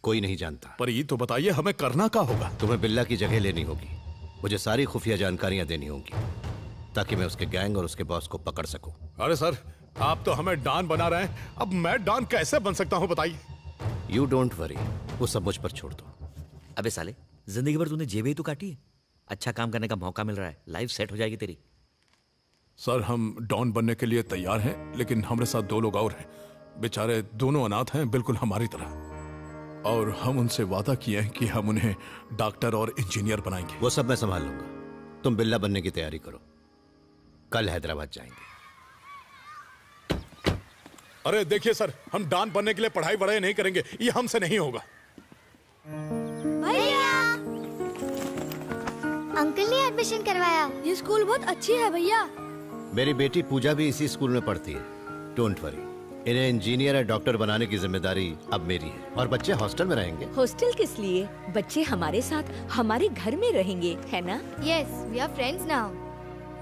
कोई नहीं जानता।
पर ये तो बताइए हमें करना क्या होगा?
तुम्हें बिल्ला की जगह लेनी होगी, मुझे सारी खुफिया जानकारियां देनी होंगी ताकि मैं उसके गैंग और उसके बॉस को पकड़ सकूं।
अरे सर, आप तो हमें डॉन बना रहे हैं, अब मैं डॉन कैसे बन सकता हूं बताइए?
यू डोंट वरी, वो सब मुझ पर छोड़ दो।
अबे साले, जिंदगी भर तूने जेबें ही तो काटी है। अच्छा काम करने का मौका मिल रहा है, लाइफ सेट हो जाएगी तेरी।
सर, हम डॉन बनने के लिए तैयार हैं, लेकिन हमारे साथ दो लोग और हैं। बेचारे दोनों अनाथ हैं, बिल्कुल हमारी तरह। और हम उनसे वादा किए हैं कि हम उन्हें डॉक्टर और इंजीनियर बनाएंगे।
वो सब मैं संभाल लूंगा, तुम बिल्ला बनने की तैयारी करो, कल हैदराबाद जाएंगे।
अरे देखिए सर, हम डॉन बनने के लिए पढ़ाई वढ़ाई नहीं करेंगे, ये हमसे नहीं होगा।
भैया, अंकल ने एडमिशन करवाया। ये स्कूल बहुत अच्छी है भैया।
मेरी बेटी पूजा भी इसी स्कूल में पढ़ती है। डोंट वरी, इन्हें इंजीनियर या डॉक्टर बनाने की जिम्मेदारी अब मेरी है। और बच्चे हॉस्टल में रहेंगे।
हॉस्टल किस लिए? बच्चे हमारे साथ हमारे घर में रहेंगे, है ना?
Yes, we are friends now.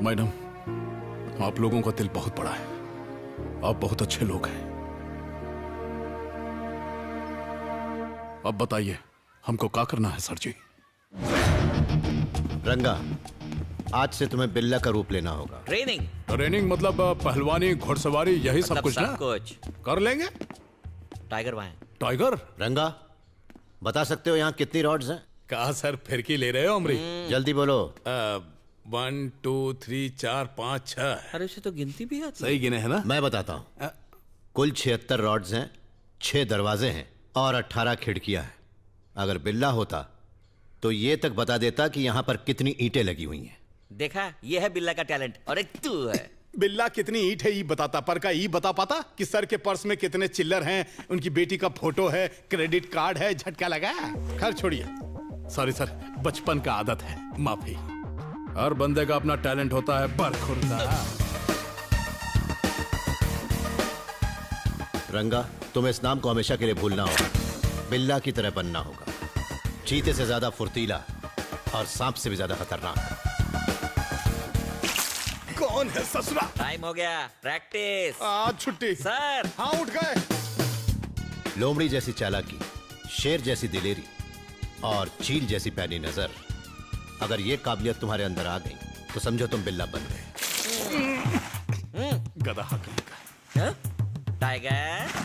Madam, आप लोगों का दिल बहुत बड़ा है, आप बहुत अच्छे लोग हैं। अब बताइए हमको क्या करना है सर जी?
रंगा, आज से तुम्हें बिल्ला का रूप लेना होगा।
ट्रेनिंग मतलब पहलवानी, घुड़सवारी, यही सब कुछ ना?
कुछ
कर लेंगे।
टाइगर वहां है।
टाइगर?
रंगा, बता सकते हो यहाँ कितनी रॉड्स हैं?
कहा सर, फिरकी ले रहे हो अमरी?
जल्दी बोलो।
1 2 3 4 5 6।
अरे उसे तो गिनती भी आती।
सही गिने है ना?
मैं बताता हूँ। कुल 76 रॉड्स हैं, 6 दरवाजे हैं और 18 खिड़कियां हैं। अगर बिल्ला होता तो ये तक बता देता कि यहाँ पर कितनी ईंटें लगी हुई हैं।
देखा, ये है बिल्ला का टैलेंट। और एक तू है।
बिल्ला कितनी ईंट है ये बताता, पर का ये बता पाता कि सर के पर्स में कितने चिल्लर हैं, उनकी बेटी का फोटो है, क्रेडिट कार्ड है, झटका लगा। खैर छोड़िए। सॉरी सर, बचपन का आदत है, माफी। हर बंदे का अपना टैलेंट होता है, बरखुरदा।
रंगा, तुम्हें इस नाम को हमेशा के लिए भूलना होगा। बिल्ला की तरह बनना होगा, चीते से ज्यादा फुर्तीला और सांप से भी ज्यादा खतरनाक।
कौन है ससुरा?
टाइम हो गया, प्रैक्टिस।
आज छुट्टी
सर।
हाँ, उठ गए।
लोमड़ी जैसी चालाकी, शेर जैसी दिलेरी और चील जैसी पैनी नजर, अगर ये काबिलियत तुम्हारे अंदर आ गई तो समझो तुम बिल्ला बन गए।
गधा
टाइगर।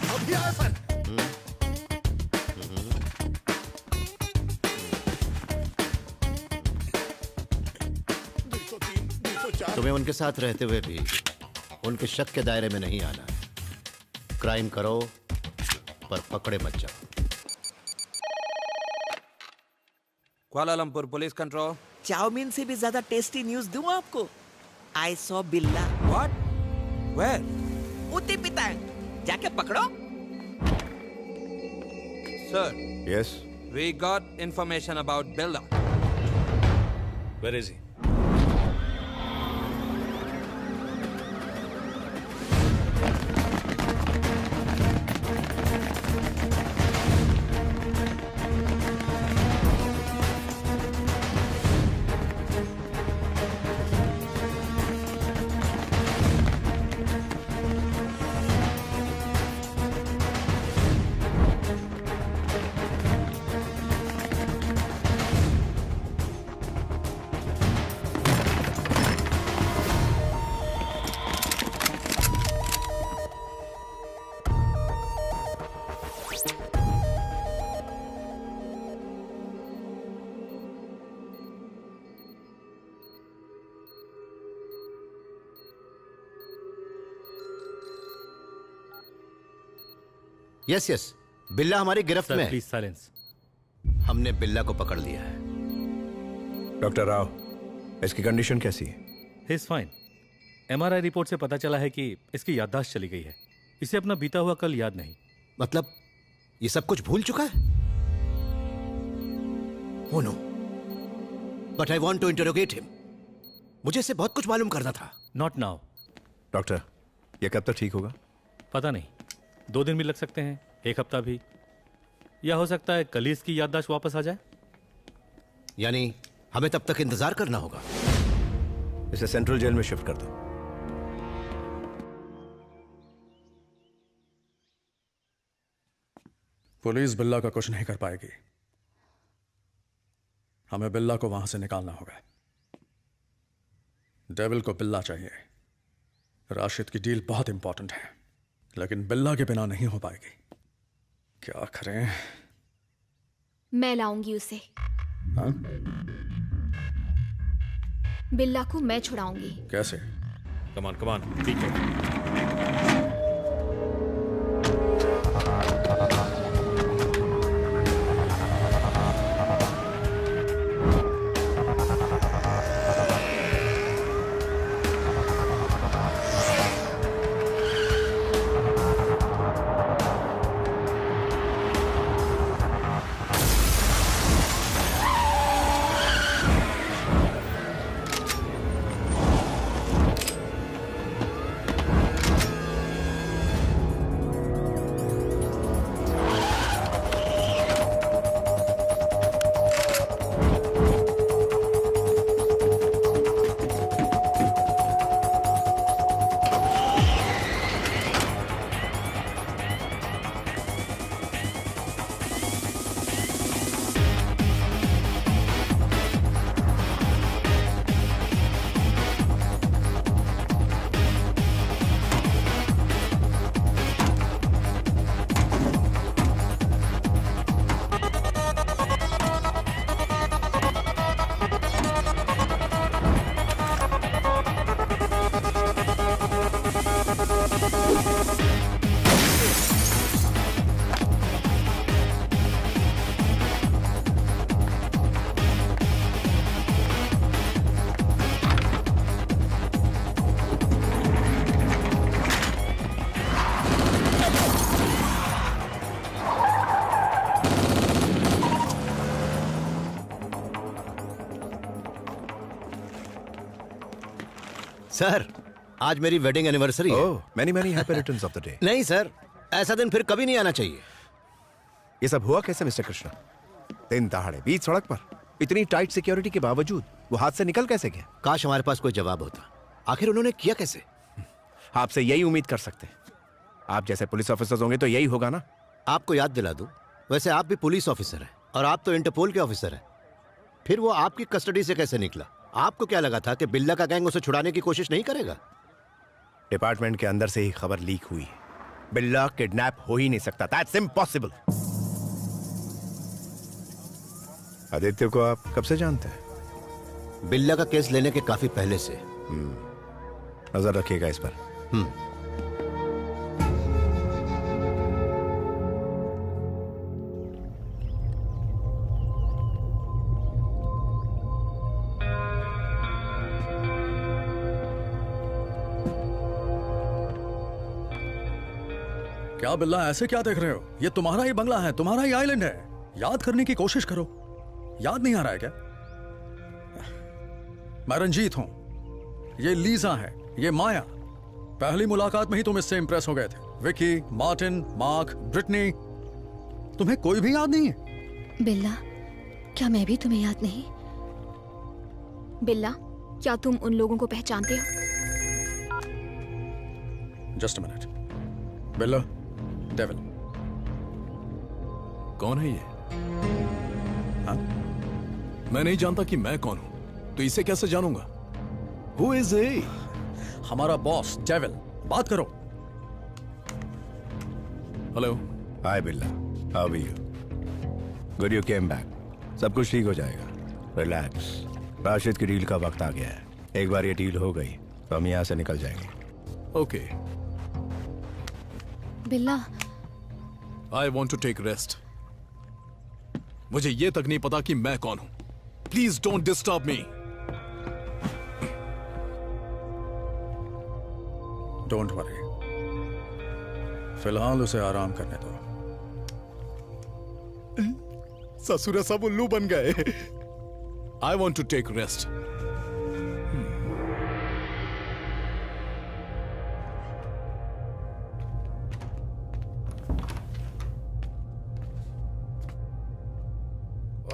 अभी आया सर।
तुम्हें उनके साथ रहते हुए भी उनके शक के दायरे में नहीं आना। क्राइम करो पर पकड़े मत जाओ।
Kuala Lumpur police control.
चाउमीन से भी ज्यादा टेस्टी न्यूज दूं आपको? आई सॉ बिल्ला।
What? Where?
उती पितांग, जाके पकड़ो।
Sir.
Yes.
We got information about Billa.
Where is he?
Yes yes, बिल्ला हमारी गिरफ्त में है।
Please silence.
हमने बिल्ला को पकड़ लिया है।
डॉक्टर राव, इसकी कंडीशन कैसी है?
He is fine. MRI report से पता चला है कि इसकी याददाश्त चली गई है। इसे अपना बीता हुआ कल याद नहीं।
मतलब ये सब कुछ भूल चुका है? Oh no. But I want to interrogate him. मुझे इससे बहुत कुछ मालूम करना था।
Not now.
डॉक्टर, ये कब तक ठीक होगा?
पता नहीं, 2 दिन भी लग सकते हैं, 1 हफ्ता भी, या हो सकता है कल ही इसकी याददाश्त वापस आ जाए।
यानी हमें तब तक इंतजार करना होगा।
इसे सेंट्रल जेल में शिफ्ट कर दो।
पुलिस बिल्ला का कुछ नहीं कर पाएगी। हमें बिल्ला को वहां से निकालना होगा। डेविल को बिल्ला चाहिए। राशिद की डील बहुत इंपॉर्टेंट है, लेकिन बिल्ला के बिना नहीं हो पाएगी। क्या करें?
मैं लाऊंगी उसे।
हाँ?
बिल्ला को मैं छुड़ाऊंगी।
कैसे?
कमान कमान, ठीक है।
सर, आज मेरी वेडिंग एनिवर्सरी है।
Many many happy returns of the day.
नहीं सर, ऐसा दिन फिर कभी नहीं आना चाहिए।
ये सब हुआ कैसे मिस्टर कृष्णा? दिन दहाड़े बीच सड़क पर, इतनी टाइट सिक्योरिटी के बावजूद वो हाथ से निकल कैसे गया?
काश हमारे पास कोई जवाब होता। आखिर उन्होंने किया कैसे?
आपसे यही उम्मीद कर सकते हैं। आप जैसे पुलिस ऑफिसर्स होंगे तो यही होगा ना।
आपको याद दिला दूं, वैसे आप भी पुलिस ऑफिसर हैं और आप तो इंटरपोल के ऑफिसर हैं। फिर वो आपकी कस्टडी से कैसे निकला? आपको क्या लगा था कि बिल्ला का गैंग उसे छुड़ाने की कोशिश नहीं करेगा?
डिपार्टमेंट के अंदर से ही खबर लीक हुई है। बिल्ला किडनैप हो ही नहीं सकता। That's impossible. आदित्य को आप कब से जानते हैं?
बिल्ला का केस लेने के काफी पहले से।
नजर रखिएगा इस पर।
क्या बिल्ला ऐसे क्या देख रहे हो? ये तुम्हारा ही बंगला है, तुम्हारा ही आइलैंड है। याद करने की कोशिश करो। याद नहीं आ रहा है क्या? मैं रंजीत हूं, ये लीजा है, ये माया। पहली मुलाकात में ही तुम इससे इंप्रेस हो गए थे। विकी, मार्टिन, मार्क, ब्रिटनी, तुम्हें कोई भी याद नहीं है?
बिल्ला, क्या मैं भी तुम्हें याद नहीं? बिल्ला, क्या तुम उन लोगों को पहचानते हो?
Just a minute. बिल्ला, डेविल।
कौन है ये?
हाँ?
मैं नहीं जानता कि मैं कौन हूं, तो इसे कैसे जानूंगा? Who is he?
हमारा बॉस डेविल। बात करो।
Hello.
Hi Billa, how are you? Good you came back. सब कुछ ठीक हो जाएगा, रिलैक्स। राशिद की डील का वक्त आ गया है। एक बार ये डील हो गई तो हम यहाँ से निकल जाएंगे।
Okay.
Billa,
I want to take rest. मुझे ये तक नहीं पता कि मैं कौन हूं। Please don't disturb me.
Don't worry, फिलहाल उसे आराम करने दो।
ससुर सब उल्लू बन गए। I want to take rest.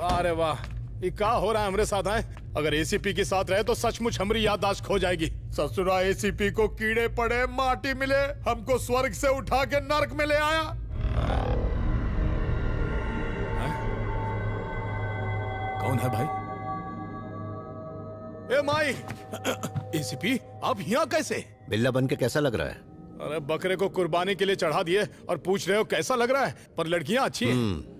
अरे वाह, ये क्या हो रहा है हमारे साथ है? अगर एसीपी के साथ रहे तो सचमुच हमारी याददाश्त खो जाएगी। ससुरा एसीपी को कीड़े पड़े, माटी मिले, हमको स्वर्ग से उठा के नर्क में ले आया।
कौन है भाई?
ए माई, एसीपी आप यहाँ कैसे?
बिल्ला बन के कैसा लग रहा है?
अरे बकरे को कुर्बानी के लिए चढ़ा दिए और पूछ रहे हो कैसा लग रहा है? पर लड़कियां अच्छी हैं।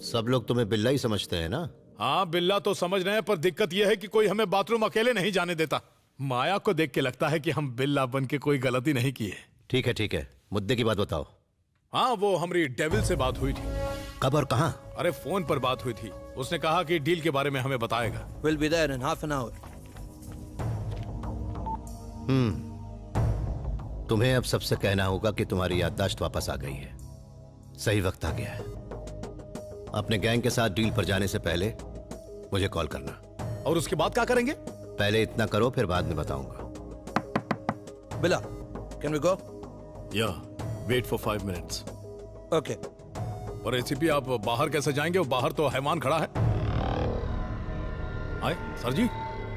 सब लोग तुम्हें बिल्ला ही समझते हैं ना?
हाँ, बिल्ला तो समझ रहे हैं, पर दिक्कत यह है कि कोई हमें बाथरूम अकेले नहीं जाने देता। माया को देख के लगता है कि हम बिल्ला बन के कोई गलती नहीं की है।
ठीक है, मुद्दे की बात बताओ।
हाँ, वो हमारी डेविल से बात हुई थी।
कब और कहाँ?
अरे फोन पर बात हुई थी। उसने कहा कि डील के बारे में हमें बताएगा।
We'll be there in half an hour.
तुम्हें अब सबसे कहना होगा कि तुम्हारी याददाश्त वापस आ गई है। सही वक्त आ गया है। अपने गैंग के साथ डील पर जाने से पहले मुझे कॉल करना।
और उसके बाद क्या करेंगे?
पहले इतना करो, फिर बाद में बताऊंगा।
बिल्ला, can we go?
Yeah, wait for 5 minutes.
Okay.
और एसीपी आप बाहर कैसे जाएंगे? वो बाहर तो हैवान खड़ा है। आए, सर जी,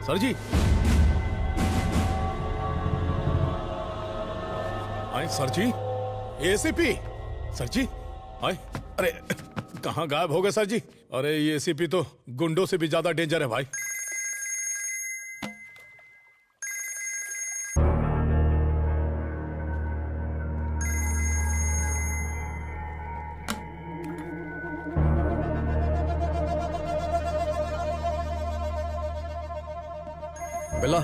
सर जी। आए, सर जी, एसीपी, सर जी, आए। अरे कहाँ गायब हो गए सर जी? अरे ये एसीपी तो गुंडों से भी ज्यादा डेंजर है भाई।
बिल्ला,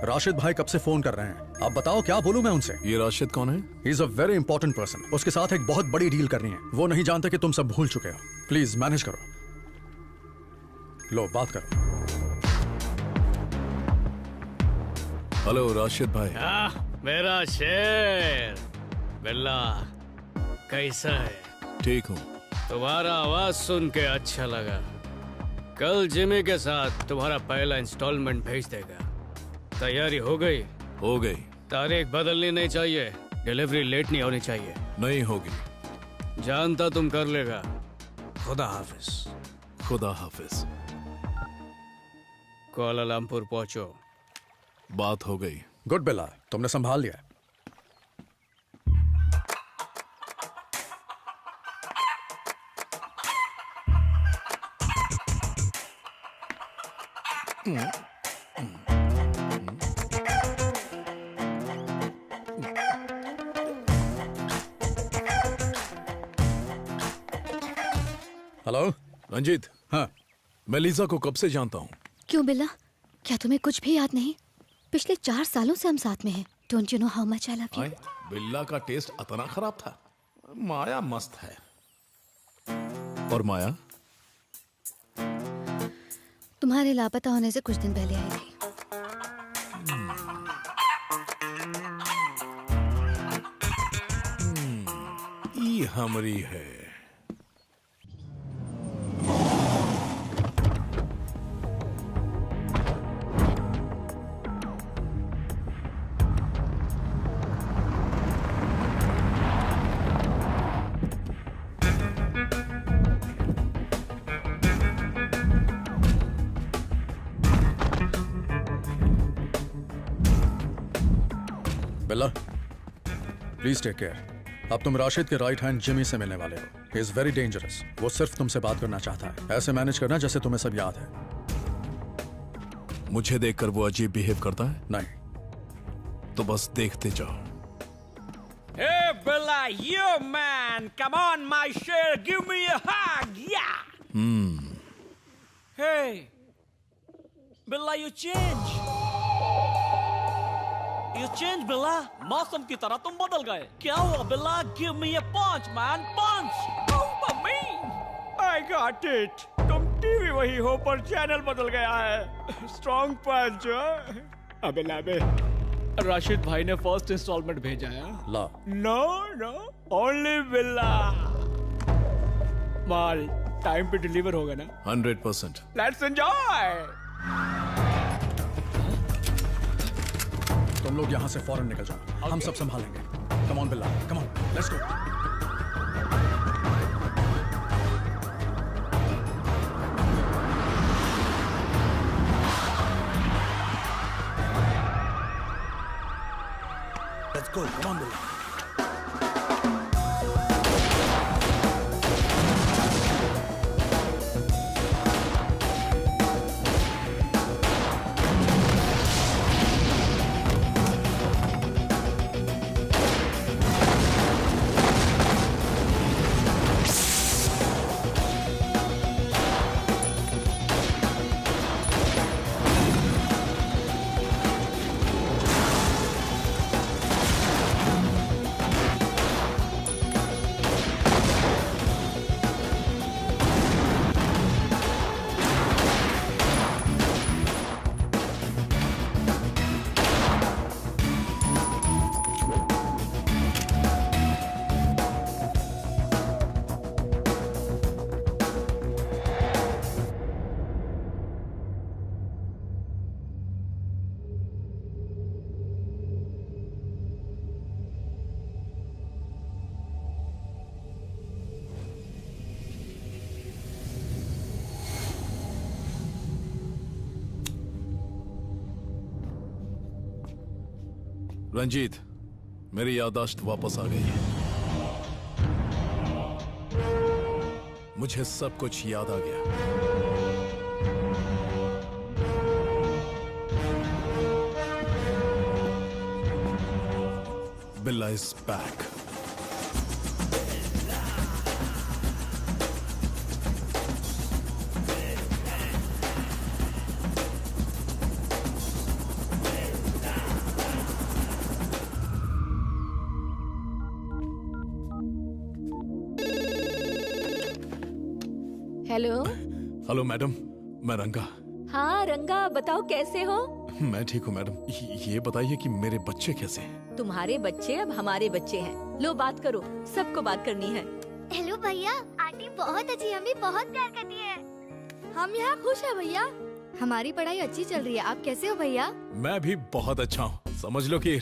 राशिद भाई कब से फोन कर रहे हैं। आप बताओ क्या बोलूं मैं उनसे?
ये राशिद कौन है?
He is a very important person. उसके साथ एक बहुत बड़ी डील करनी है। वो नहीं जानते कि तुम सब भूल चुके हो। प्लीज मैनेज करो। लो बात करो।
हेलो राशिद भाई।
मेरा शेर बिल्ला, कैसा है?
ठीक हूँ।
तुम्हारा आवाज सुन के अच्छा लगा। कल जिमी के साथ तुम्हारा पहला इंस्टॉलमेंट भेज देगा। तैयारी हो गई?
हो गई।
तारीख बदलनी नहीं चाहिए, डिलीवरी लेट नहीं होनी चाहिए।
नहीं होगी।
जानता तुम कर लेगा। खुदा हाफिज।
खुदा हाफिज।
कुआलालंपुर पहुंचो।
बात हो गई।
गुड बिल्ला, तुमने संभाल लिया। हेलो
रंजीत।
हाँ,
मैं लीजा को कब से जानता हूँ।
क्यों बिल्ला, क्या तुम्हें कुछ भी याद नहीं? पिछले 4 सालों से हम साथ में हैं। Don't you know how much I love you?
बिल्ला का टेस्ट इतना खराब था। माया मस्त है।
और माया
तुम्हारे लापता होने से कुछ दिन पहले आई थी।
हमारी है।
बिल्ला, प्लीज टेक केयर। अब तुम राशिद के राइट हैंड जिमी से मिलने वाले हो। He is very dangerous. वो सिर्फ तुमसे बात करना चाहता है। ऐसे मैनेज करना जैसे तुम्हें सब याद है।
मुझे देखकर वो अजीब बिहेव करता है?
नहीं।
तो बस देखते जाओ।
Hey, Bella, you man! Come on, my share, give me a hug, yeah! Hey, Bella, you change. You change, Bella. मौसम की तरह तुम बदल गए। क्या हुआ, Bella? Give me a punch, man, punch! Oh, mummy! I got it. तुम TV वही हो पर चैनल बदल गया है। Strong punch,
अबे लाबे, राशिद भाई ने फर्स्ट इंस्टॉलमेंट भेजा है।
ला।
No, no, only Bella.
माल टाइम पे डिलीवर होगा ना?
100%।
Let's enjoy.
तुम लोग यहाँ से फौरन निकल जाओ। हम सब संभालेंगे। Come on Billa, come on, let's go.
Let's go, come on, Billa.
Ranjit, मेरी याददाश्त वापस आ गई है। मुझे सब कुछ याद आ गया। बिल्ला is back.
Hello.
Hello madam, मैं रंगा।
हाँ रंगा, बताओ कैसे हो?
मैं ठीक हूँ मैडम। ये बताइए कि मेरे बच्चे कैसे हैं?
तुम्हारे बच्चे अब हमारे बच्चे हैं। लो बात करो, सबको बात करनी है।
हेलो भैया, आंटी बहुत अच्छी, हमें बहुत प्यार करती है। हम यहाँ खुश हैं भैया। हमारी पढ़ाई अच्छी चल रही है। आप कैसे हो भैया?
मैं भी बहुत अच्छा हूँ। समझ लो कि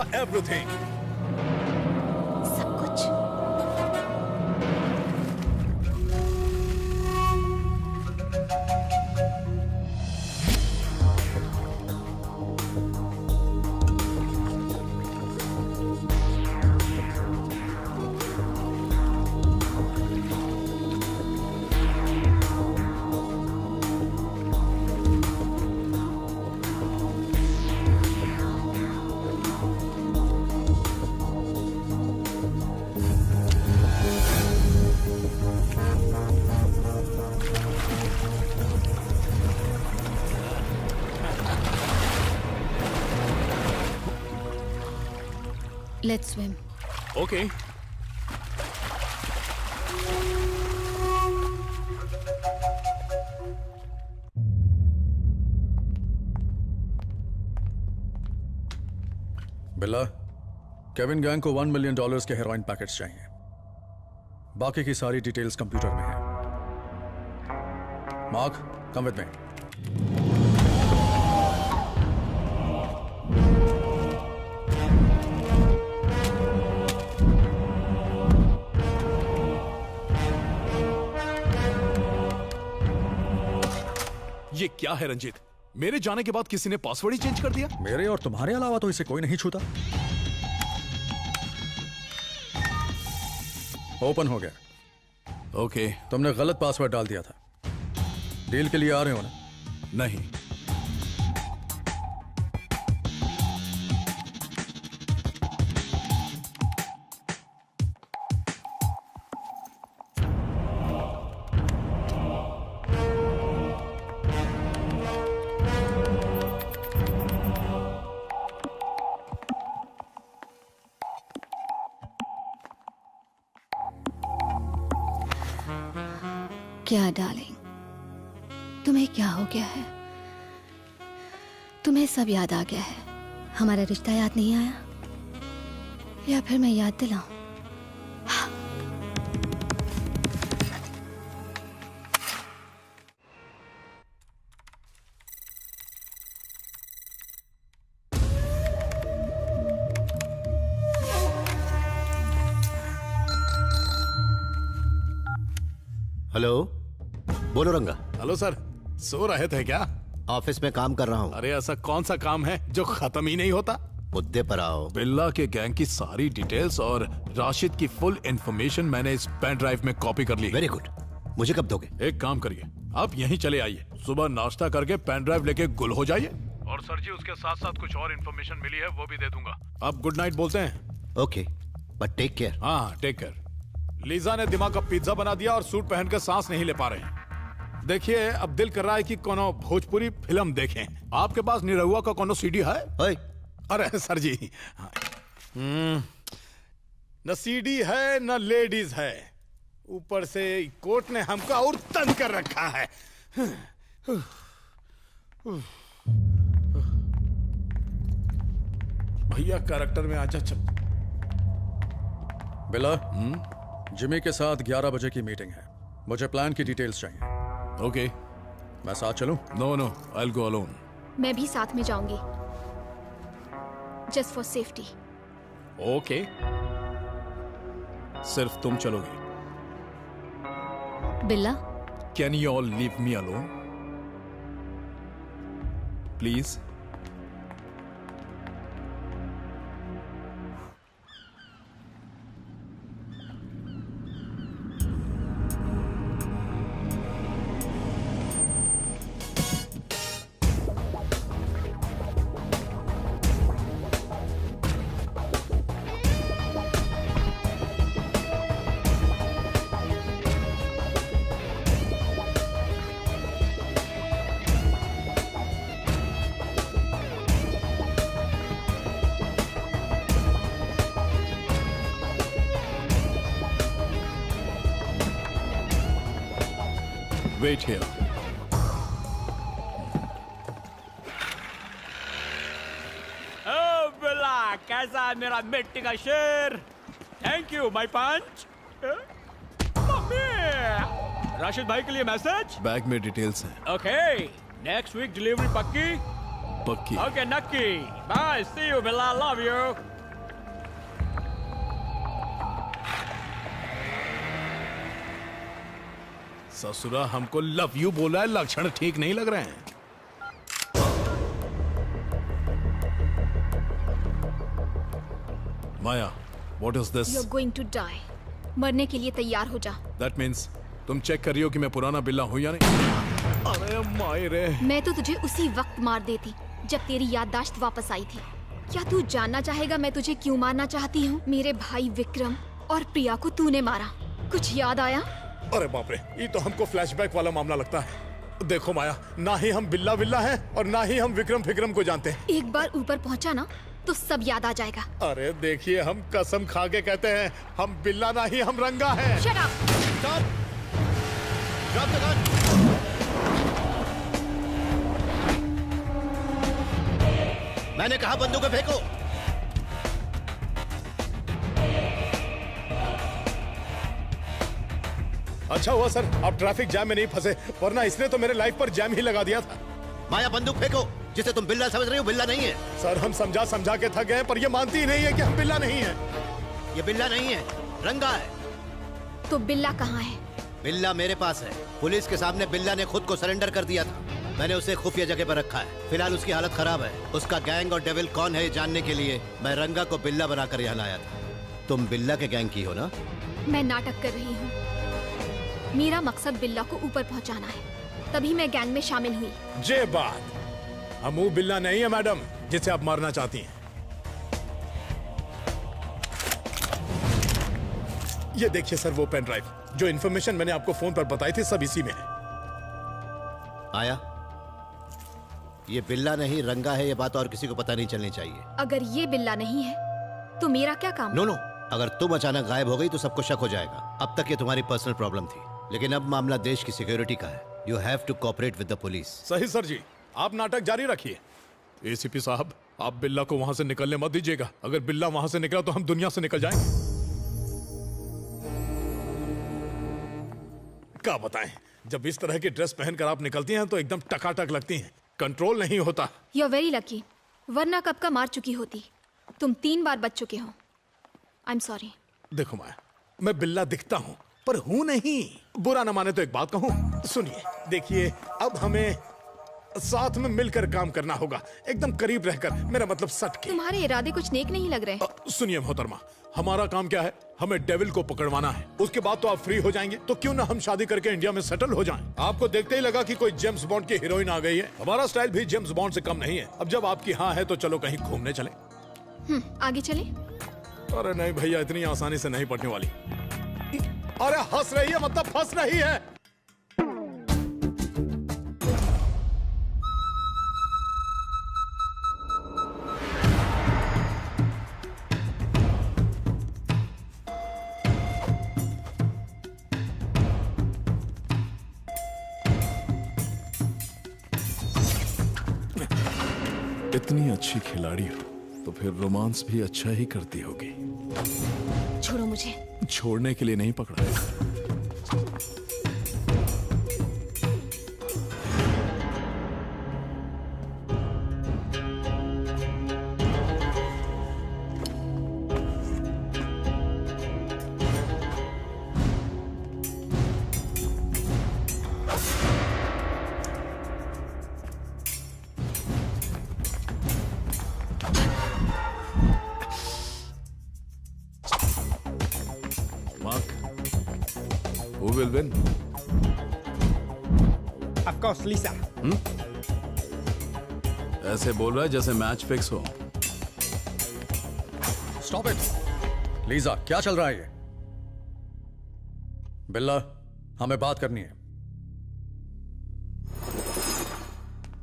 का एवरीथिंग।
सब कुछ।
Let's swim.
Okay.
बिल्ला, केविन गैंग को $1 मिलियन के हेरोइन पैकेट्स चाहिए। बाकी की सारी डिटेल्स कंप्यूटर में है। Mark, come with me.
ये क्या है रंजीत? मेरे जाने के बाद किसी ने पासवर्ड ही चेंज कर दिया?
मेरे और तुम्हारे अलावा तो इसे कोई नहीं छूता। ओपन हो गया।
ओके।
तुमने गलत पासवर्ड डाल दिया था। डील के लिए आ रहे हो ना?
नहीं।
क्या डार्लिंग, तुम्हें क्या हो गया है? तुम्हें सब याद आ गया है? हमारा रिश्ता याद नहीं आया? या फिर मैं याद दिलाऊं?
हेलो, बोलो रंगा।
हेलो सर, सो रहे थे क्या?
ऑफिस में काम कर रहा हूँ।
अरे ऐसा कौन सा काम है जो खत्म ही नहीं होता?
मुद्दे पर आओ।
बिल्ला के गैंग की सारी डिटेल्स और राशिद की फुल इंफॉर्मेशन मैंने इस पेन ड्राइव में कॉपी कर ली।
Very good. मुझे कब दोगे?
एक काम करिए, आप यहीं चले आइए। सुबह नाश्ता करके पेन ड्राइव लेके गुल हो जाइए। और सर जी, उसके साथ साथ कुछ और इंफॉर्मेशन मिली है, वो भी दे दूंगा।
आप गुड नाइट बोलते हैं?
Okay, but take care.
हाँ, टेक केयर। लीजा ने दिमाग का पिज्जा बना दिया और सूट पहनकर सांस नहीं ले पा रहे हैं। देखिए, अब दिल कर रहा है कि कोनो भोजपुरी फिल्म देखें। आपके पास निरहुआ का कोनो सीडी है? अरे सर जी, न सीडी है न लेडीज है, ऊपर से कोर्ट ने हमका और तंग कर रखा है। भैया कैरेक्टर में आजा।
बिला, जिमी के साथ 11 बजे की मीटिंग है। मुझे प्लान की डिटेल्स चाहिए।
ओके।
मैं साथ चलूं?
No no, I will go alone.
मैं भी साथ में जाऊंगी, जस्ट फॉर सेफ्टी।
ओके, सिर्फ तुम चलोगी?
बिल्ला,
can you all leave me alone please? Wait here.
Oh, बिल्ला, कैसा है मेरा मिट्टी का शेर? थैंक यू माय पंच। राशिद भाई के लिए मैसेज?
बैग में डिटेल्स हैं।
ओके, नेक्स्ट वीक डिलीवरी पक्की?
पक्की।
ओके, नक्की। बाय, सी यू बिल्ला, लव यू।
ससुरा हमको लव यू बोला है, लक्षण ठीक नहीं लग रहे हैं। माया, what is this?
You're going to die. मरने के लिए तैयार हो जा।
That means तुम चेक कर रही हो कि मैं पुराना बिल्ला हूँ या नहीं? अरे मायरे।
मैं तो तुझे उसी वक्त मार देती जब तेरी याददाश्त वापस आई थी। क्या तू जानना चाहेगा मैं तुझे क्यों मारना चाहती हूँ? मेरे भाई विक्रम और प्रिया को तूने मारा, कुछ याद आया?
अरे बाप रे, ये तो हमको फ्लैशबैक वाला मामला लगता है। देखो माया, ना ही हम बिल्ला बिल्ला हैं और ना ही हम विक्रम फिक्रम को जानते हैं।
एक बार ऊपर पहुंचा ना तो सब याद आ जाएगा।
अरे देखिए, हम कसम खा के कहते हैं, हम बिल्ला ना ही हम रंगा हैं।
Shut up!
Stop! Drop the gun! मैंने कहा बंदूकें फेंको।
अच्छा हुआ सर आप ट्रैफिक जैम में नहीं फंसे, वरना इसने तो मेरे लाइफ पर जैम ही लगा दिया था।
माया, बंदूक फेंको। जिसे तुम बिल्ला समझ रही हो, बिल्ला नहीं है।
सर हम समझा समझा के थक गए, पर ये मानती ही नहीं है कि हम बिल्ला नहीं है।
ये बिल्ला नहीं है, रंगा है।
तो बिल्ला कहाँ है?
बिल्ला मेरे पास है। पुलिस के सामने बिल्ला ने खुद को सरेंडर कर दिया था। मैंने उसे खुफिया जगह पर रखा है। फिलहाल उसकी हालत खराब है। उसका गैंग और डेविल कौन है ये जानने के लिए मैं रंगा को बिल्ला बनाकर यहाँ लाया था। तुम बिल्ला के गैंग की हो ना?
मैं नाटक कर रही हूँ। मेरा मकसद बिल्ला को ऊपर पहुँचाना है, तभी मैं गैंग में शामिल हुई।
जे बात, हम वो बिल्ला नहीं है मैडम जिसे आप मारना चाहती हैं। ये देखिए सर, वो पेन ड्राइव, जो इन्फॉर्मेशन मैंने आपको फोन पर बताई थी, सब इसी में है।
आया, ये बिल्ला नहीं रंगा है, ये बात और किसी को पता नहीं चलनी चाहिए।
अगर ये बिल्ला नहीं है तो मेरा क्या काम?
नो, अगर तुम अचानक गायब हो गई तो सबको शक हो जाएगा। अब तक ये तुम्हारी पर्सनल प्रॉब्लम थी, लेकिन अब मामला देश की सिक्योरिटी का है। You have to cooperate with the police.
सही सर जी, आप नाटक जारी रखिए। एसीपी साहब, आप बिल्ला को वहां से निकलने मत दीजिएगा। अगर बिल्ला वहां से निकला तो हम दुनिया से निकल जाएंगे। क्या बताएं, जब इस तरह की ड्रेस पहनकर आप निकलती हैं तो एकदम टकाटक लगती हैं, कंट्रोल नहीं होता।
यू आर वेरी लकी, वरना कब का मार चुकी होती। तुम 3 बार बच चुके हो। I am sorry.
देखो माया, मैं बिल्ला दिखता हूँ पर हूं नहीं। बुरा न माने तो एक बात कहूं, सुनिए। देखिए, अब हमें साथ में मिलकर काम करना होगा, एकदम करीब रहकर, मेरा मतलब सट के।
तुम्हारे इरादे कुछ नेक नहीं लग रहे।
सुनिए मोहतरमा, हमारा काम क्या है? हमें डेविल को पकड़वाना है। उसके बाद तो आप फ्री हो जाएंगे, तो क्यों ना हम शादी करके इंडिया में सेटल हो जाएं। आपको देखते ही लगा कि कोई जेम्स बॉन्ड की हीरोइन आ गई है। हमारा स्टाइल भी जेम्स बॉन्ड से कम नहीं है। अब जब आपकी हाँ है तो चलो कहीं घूमने चले।
आगे चले?
अरे नहीं भैया, इतनी आसानी से नहीं पड़ने वाली। अरे हंस रही है मतलब फंस रही है।
इतनी अच्छी खिलाड़ी हो तो फिर रोमांस भी अच्छा ही करती होगी।
छोड़ो मुझे।
छोड़ने के लिए नहीं पकड़ा। Who will win?
Of course, Lisa.
ऐसे बोल रहा है जैसे मैच फिक्स हो।
Stop it. लीजा, क्या चल रहा है ये? बिल्ला, हमें बात करनी है।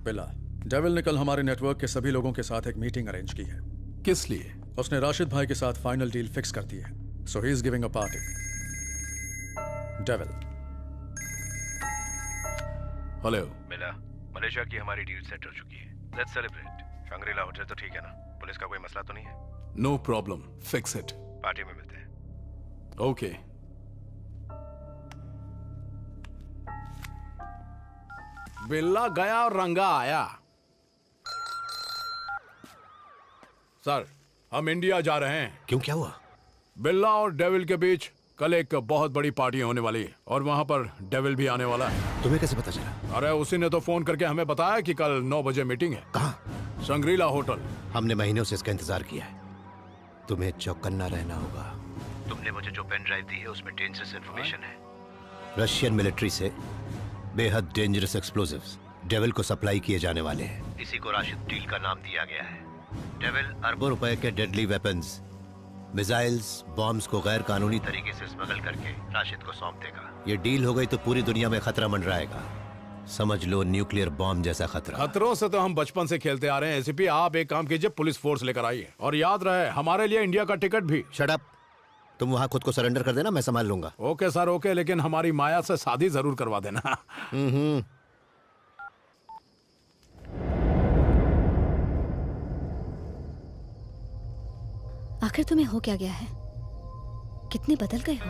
बिल्ला, डेविल ने कल हमारे नेटवर्क के सभी लोगों के साथ एक मीटिंग अरेंज की है।
किस लिए?
उसने राशिद भाई के साथ फाइनल डील फिक्स कर दी है। So he is giving a party. Devil.
Hello.
मिला, मलेशिया की हमारी डील सेट हो चुकी है। Let's celebrate. शंग्रीला होटल तो ठीक है ना? पुलिस का कोई मसला तो नहीं है?
No problem, fix it.
Party में मिलते हैं।
ओके।
बिल्ला गया और रंगा आया। सर, हम इंडिया जा रहे हैं।
क्यों, क्या हुआ?
बिल्ला और डेविल के बीच कल एक बहुत बड़ी पार्टी होने वाली है और वहाँ पर डेविल भी आने वाला है।
तुम्हें कैसे पता चला?
अरे उसी ने तो फोन करके हमें बताया कि कल 9 बजे मीटिंग है।
कहाँ?
Shangrila hotel.
हमने महीनों से इसका इंतजार किया है। तुम्हें चौकन्ना रहना होगा। तुमने मुझे जो पेन ड्राइव दी है उसमें डेंजरस इंफॉर्मेशन है। रशियन मिलिट्री से बेहद डेंजरस एक्सप्लोजिव्स डेविल को सप्लाई किए जाने वाले हैं। इसी को राशिद डील का नाम दिया गया है। डेविल अरबों रुपए के डेडली वेपन्स, मिसाइल्स, बॉम्ब्स को गैर कानूनी तरीके से स्मगल करके राशिद को सौंप देगा। ये डील हो गई तो पूरी दुनिया में खतरा मंडराएगा। समझ लो खतरनाक बॉम्ब जैसा खतरा।
खतरों से तो हम बचपन से खेलते आ रहे हैं। एसीपी आप एक काम कीजिए, पुलिस फोर्स लेकर आइए और याद रहे हमारे लिए इंडिया का टिकट भी।
Shut up. तुम वहां खुद को सरेंडर कर देना, मैं संभाल लूंगा।
ओके सर ओके, लेकिन हमारी माया से शादी जरूर करवा देना।
आखिर तुम्हें हो क्या गया है? कितने बदल गए हो।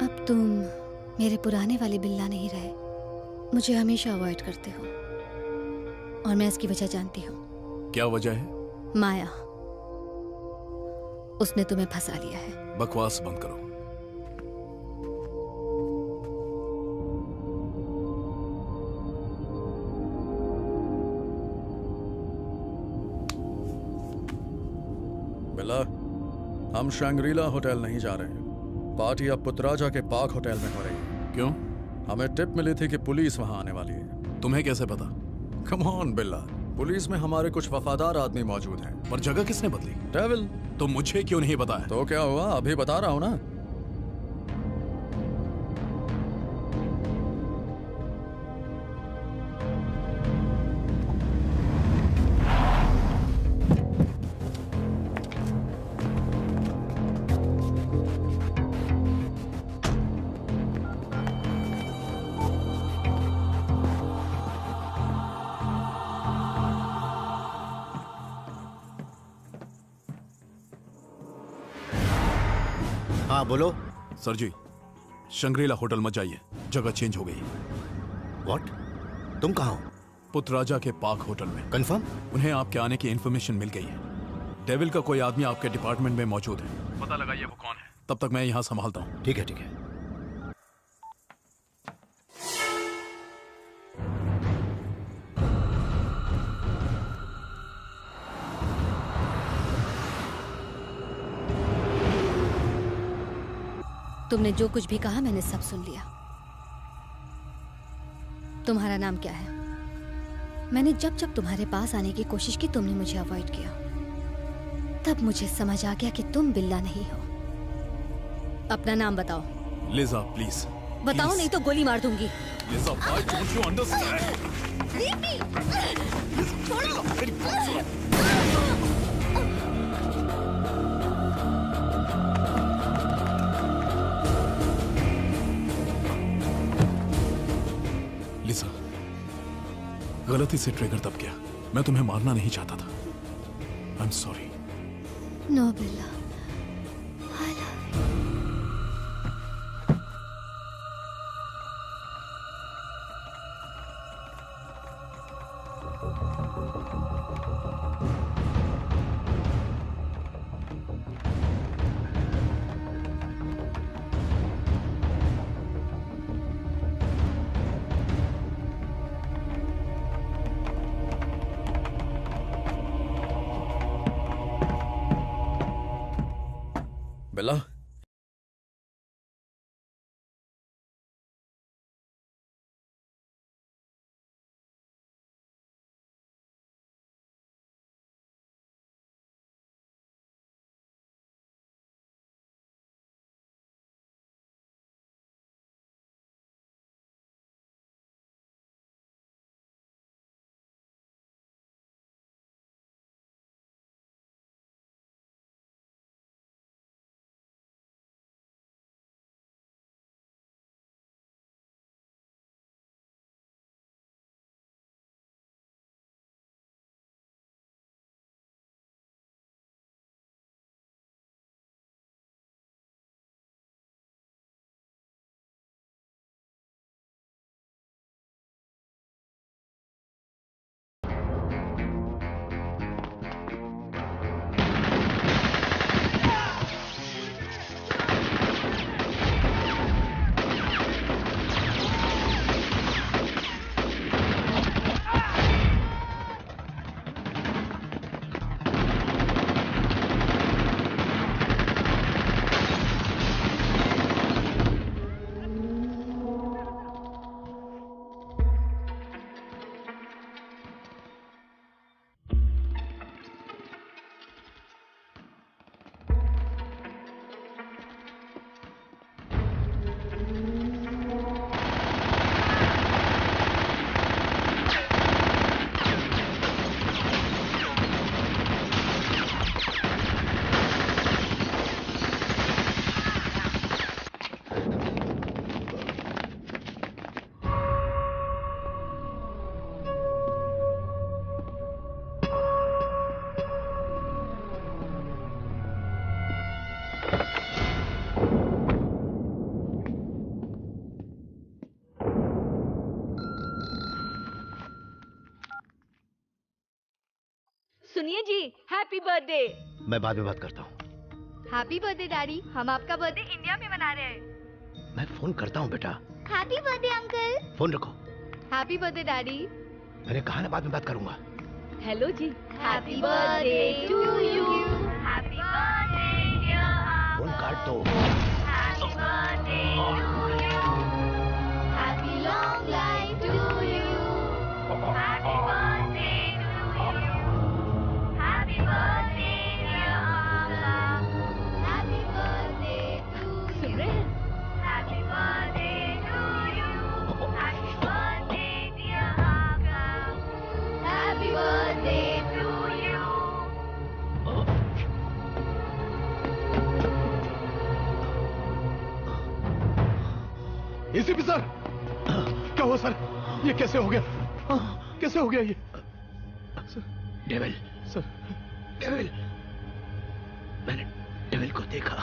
अब तुम मेरे पुराने वाले बिल्ला नहीं रहे। मुझे हमेशा अवॉइड करते हो और मैं इसकी वजह जानती हूँ।
क्या वजह है?
माया। उसने तुम्हें फंसा लिया है।
बकवास बंद करो।
बिल्ला, हम शंग्रीला होटल नहीं जा रहे हैं। पार्टी अब पुतराजा के पाक होटल में हो रही है।
क्यों?
हमें टिप मिली थी कि पुलिस वहां आने वाली है।
तुम्हें कैसे पता?
कम ऑन बिल्ला, पुलिस में हमारे कुछ वफादार आदमी मौजूद हैं।
पर जगह किसने बदली?
डेविल।
तो मुझे क्यों नहीं बताया?
तो क्या हुआ, अभी बता रहा हूं ना।
हाँ बोलो।
सर जी, शंग्रीला होटल मत जाइए, जगह चेंज हो गई।
व्हाट? तुम कहाँ हो?
पुतराजा के पाक होटल में।
कंफर्म?
उन्हें आपके आने की इन्फॉर्मेशन मिल गई है। डेविल का कोई आदमी आपके डिपार्टमेंट में मौजूद है। पता लगाइए वो कौन है। तब तक मैं यहाँ संभालता हूँ।
ठीक है ठीक है।
तुमने जो कुछ भी कहा मैंने सब सुन लिया। तुम्हारा नाम क्या है? मैंने जब जब तुम्हारे पास आने की कोशिश की तुमने मुझे अवॉइड किया। तब मुझे समझ आ गया कि तुम बिल्ला नहीं हो। अपना नाम बताओ।
लिजा प्लीज।
बताओ
प्लीज।
नहीं तो गोली मार दूंगी।
Lija, why don't you understand? लिसा, गलती से ट्रिगर दब गया। मैं तुम्हें मारना नहीं चाहता था। I am sorry.
नो बिल्ला।
बिल्ला,
सुनिए जी, हैप्पी बर्थडे।
मैं बाद में बात करता हूँ।
हैप्पी बर्थडे डैडी, हम आपका बर्थडे इंडिया में मना रहे हैं।
मैं फोन करता हूँ बेटा।
Happy birthday uncle.
फोन रखो।
Happy birthday daddy.
मैंने कहा ना बाद में बात करूंगा।
Hello ji.
Happy birthday to you. Happy birthday dear.
Phone काट दो।
Happy birthday to you. Happy long life to you. Happy birthday to you. Happy birthday dear आका। Happy birthday to you.
सुन रहे हैं?
Happy birthday to you. Happy birthday dear आका। Happy birthday to you.
ACP sir, क्या हुआ sir? ये कैसे हो गया? कैसे हो गया ये?
डेविल
सर,
डेविल, मैंने डेविल को देखा।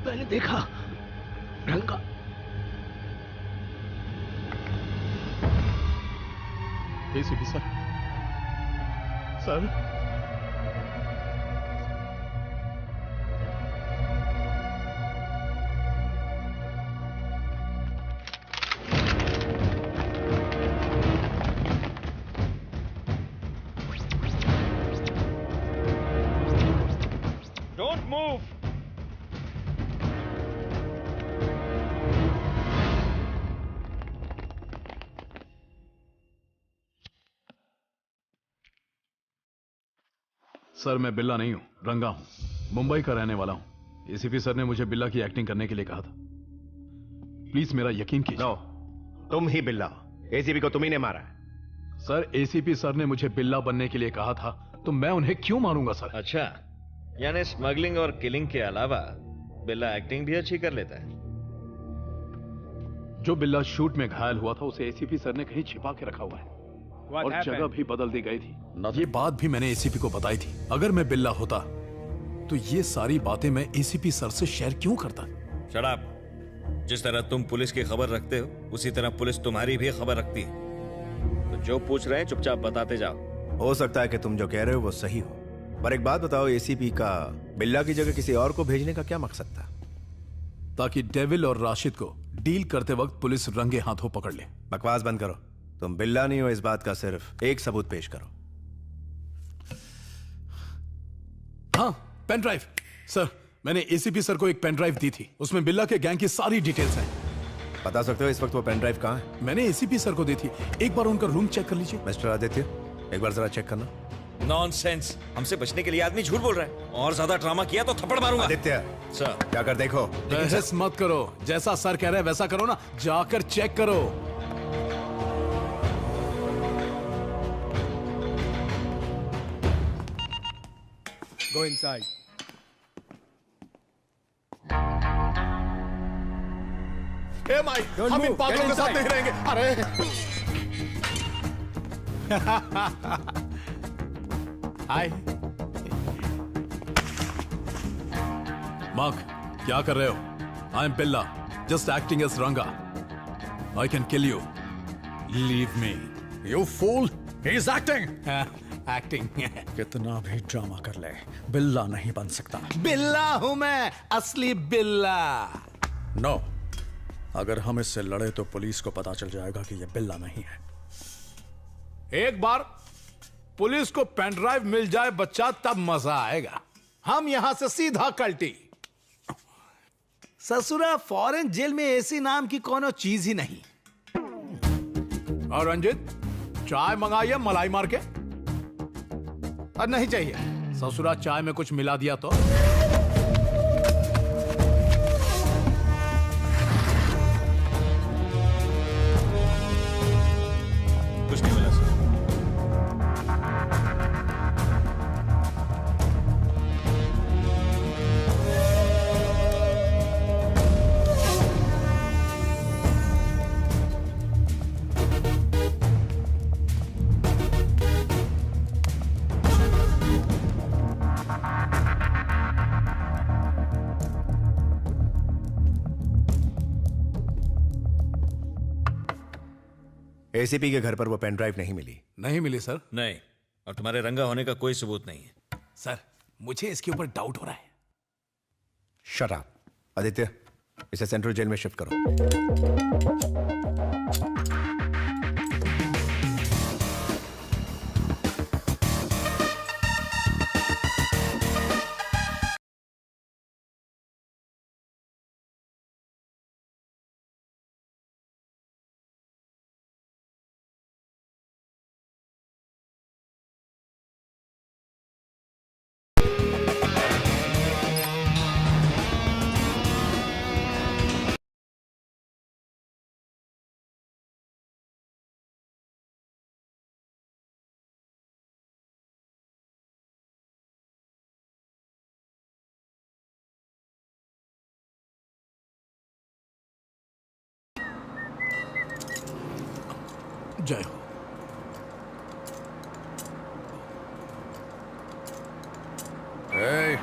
मैंने देखा रंगा।
ACP sir, sir
Don't move!
Sir, मैं बिल्ला नहीं हूं, रंगा हूं। मुंबई का रहने वाला हूं। एसीपी सर ने मुझे बिल्ला की एक्टिंग करने के लिए कहा था। प्लीज मेरा यकीन कीजिए।
नो, तुम ही बिल्ला हो। एसीपी को तुम ही ने मारा है।
सर, एसीपी सर ने मुझे बिल्ला बनने के लिए कहा था, तो मैं उन्हें क्यों मारूंगा सर?
अच्छा, यानी स्मगलिंग और किलिंग के अलावा बिल्ला एक्टिंग भी अच्छी कर लेता है।
जो बिल्ला शूट में घायल हुआ था उसे एसीपी सर ने कहीं छिपा के रखा हुआ है।
What
और
happened?
जगह भी बदल दी गई थी। ये बात भी मैंने एसीपी को बताई थी। अगर मैं बिल्ला होता तो ये सारी बातें मैं एसीपी सर से शेयर क्यों करता?
Shut up. जिस तरह तुम पुलिस की खबर रखते हो, उसी तरह पुलिस तुम्हारी भी खबर रखती है। तो जो पूछ रहे हैं चुपचाप बताते जाओ।
हो सकता है कि तुम जो कह रहे हो वो सही हो, पर एक बात बताओ, एसीपी का बिल्ला की जगह किसी और को भेजने का क्या मकसद था?
ताकि डेविल और राशिद को डील करते वक्त पुलिस रंगे हाथों पकड़ ले।
बकवास बंद करो। तुम बिल्ला नहीं हो, इस बात का सिर्फ एक सबूत पेश करो।
हाँ, पेन ड्राइव। सर, मैंने एसीपी सर को एक पेन ड्राइव दी थी। उसमें बिल्ला के गैंग की सारी डिटेल्स हैं।
बता सकते हो इस वक्त वो पेन ड्राइव कहाँ है?
मैंने एसीपी सर को दी थी। एक बार उनका रूम चेक कर लीजिए।
मिस्टर आदित्य, एक बार जरा चेक करना।
नॉनसेंस। हमसे बचने के लिए आदमी झूठ बोल रहा है। और ज्यादा ड्रामा किया तो थप्पड़ मारूंगा।
आदित्य
सर,
जाकर देखो।
बहस मत करो। जैसा सर कह रहे हैं वैसा करो ना। जाकर चेक करो।
Go inside.
ए माई, हम इन पागलों के साथ नहीं रहेंगे। अरे हाय मार्क, क्या कर रहे हो? I am Billa, just acting as Ranga. I can kill you. Leave me.
You fool, he is acting.
Acting.
कितना भी ड्रामा कर ले, बिल्ला नहीं बन सकता।
बिल्ला हूं मैं, असली बिल्ला।
नो, अगर हम इससे लड़े तो पुलिस को पता चल जाएगा कि यह बिल्ला नहीं है।
एक बार पुलिस को पेन ड्राइव मिल जाए बच्चा, तब मजा आएगा। हम यहां से सीधा कल्टी।
ससुरा, फॉरेन जेल में ऐसी नाम की कोनो चीज ही नहीं।
और रंजित, चाय मंगाइए मलाई मार के। नहीं चाहिए। ससुरा, चाय में कुछ मिला दिया तो?
कुछ नहीं मिला सर।
एसीपी के घर पर वो पेन ड्राइव नहीं मिली।
नहीं मिली सर?
नहीं, और तुम्हारे रंगा होने का कोई सबूत नहीं है।
सर, मुझे इसके ऊपर डाउट हो रहा है।
Shut up. आदित्य, इसे सेंट्रल जेल में शिफ्ट करो।
जय हो।
ए,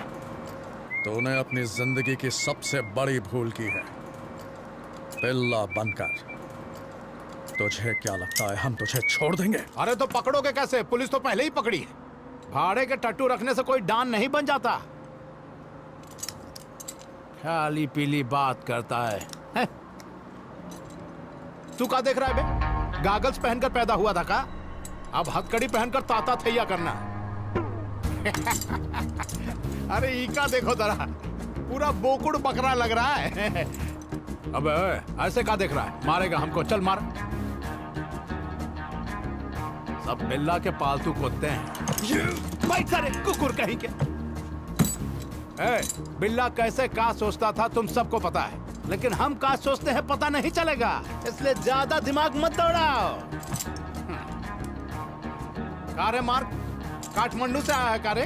तूने अपनी जिंदगी की सबसे बड़ी भूल की है, बिल्ला बनकर। तुझे क्या लगता है हम तुझे छोड़ देंगे?
अरे तो पकड़ोगे कैसे? पुलिस तो पहले ही पकड़ी है। भाड़े के टट्टू रखने से कोई डॉन नहीं बन जाता। खाली पीली बात करता है। तू क्या देख रहा है बे? गागल्स पहनकर पैदा हुआ था का? अब हथकड़ी पहनकर ताता थैया करना। अरे इका देखो जरा, पूरा बोकुड़ बकरा लग रहा है। अब ऐसे क्या देख रहा है? मारेगा हमको, चल मार। सब बिल्ला के पालतू कुत्ते हैं। भाई सारे कुकुर कहीं के। बिल्ला कैसे का सोचता था तुम सबको पता है, लेकिन हम का सोचते हैं पता नहीं चलेगा, इसलिए ज्यादा दिमाग मत दौड़ाओ। कारे मार्क काठमांडू से आया है कारे?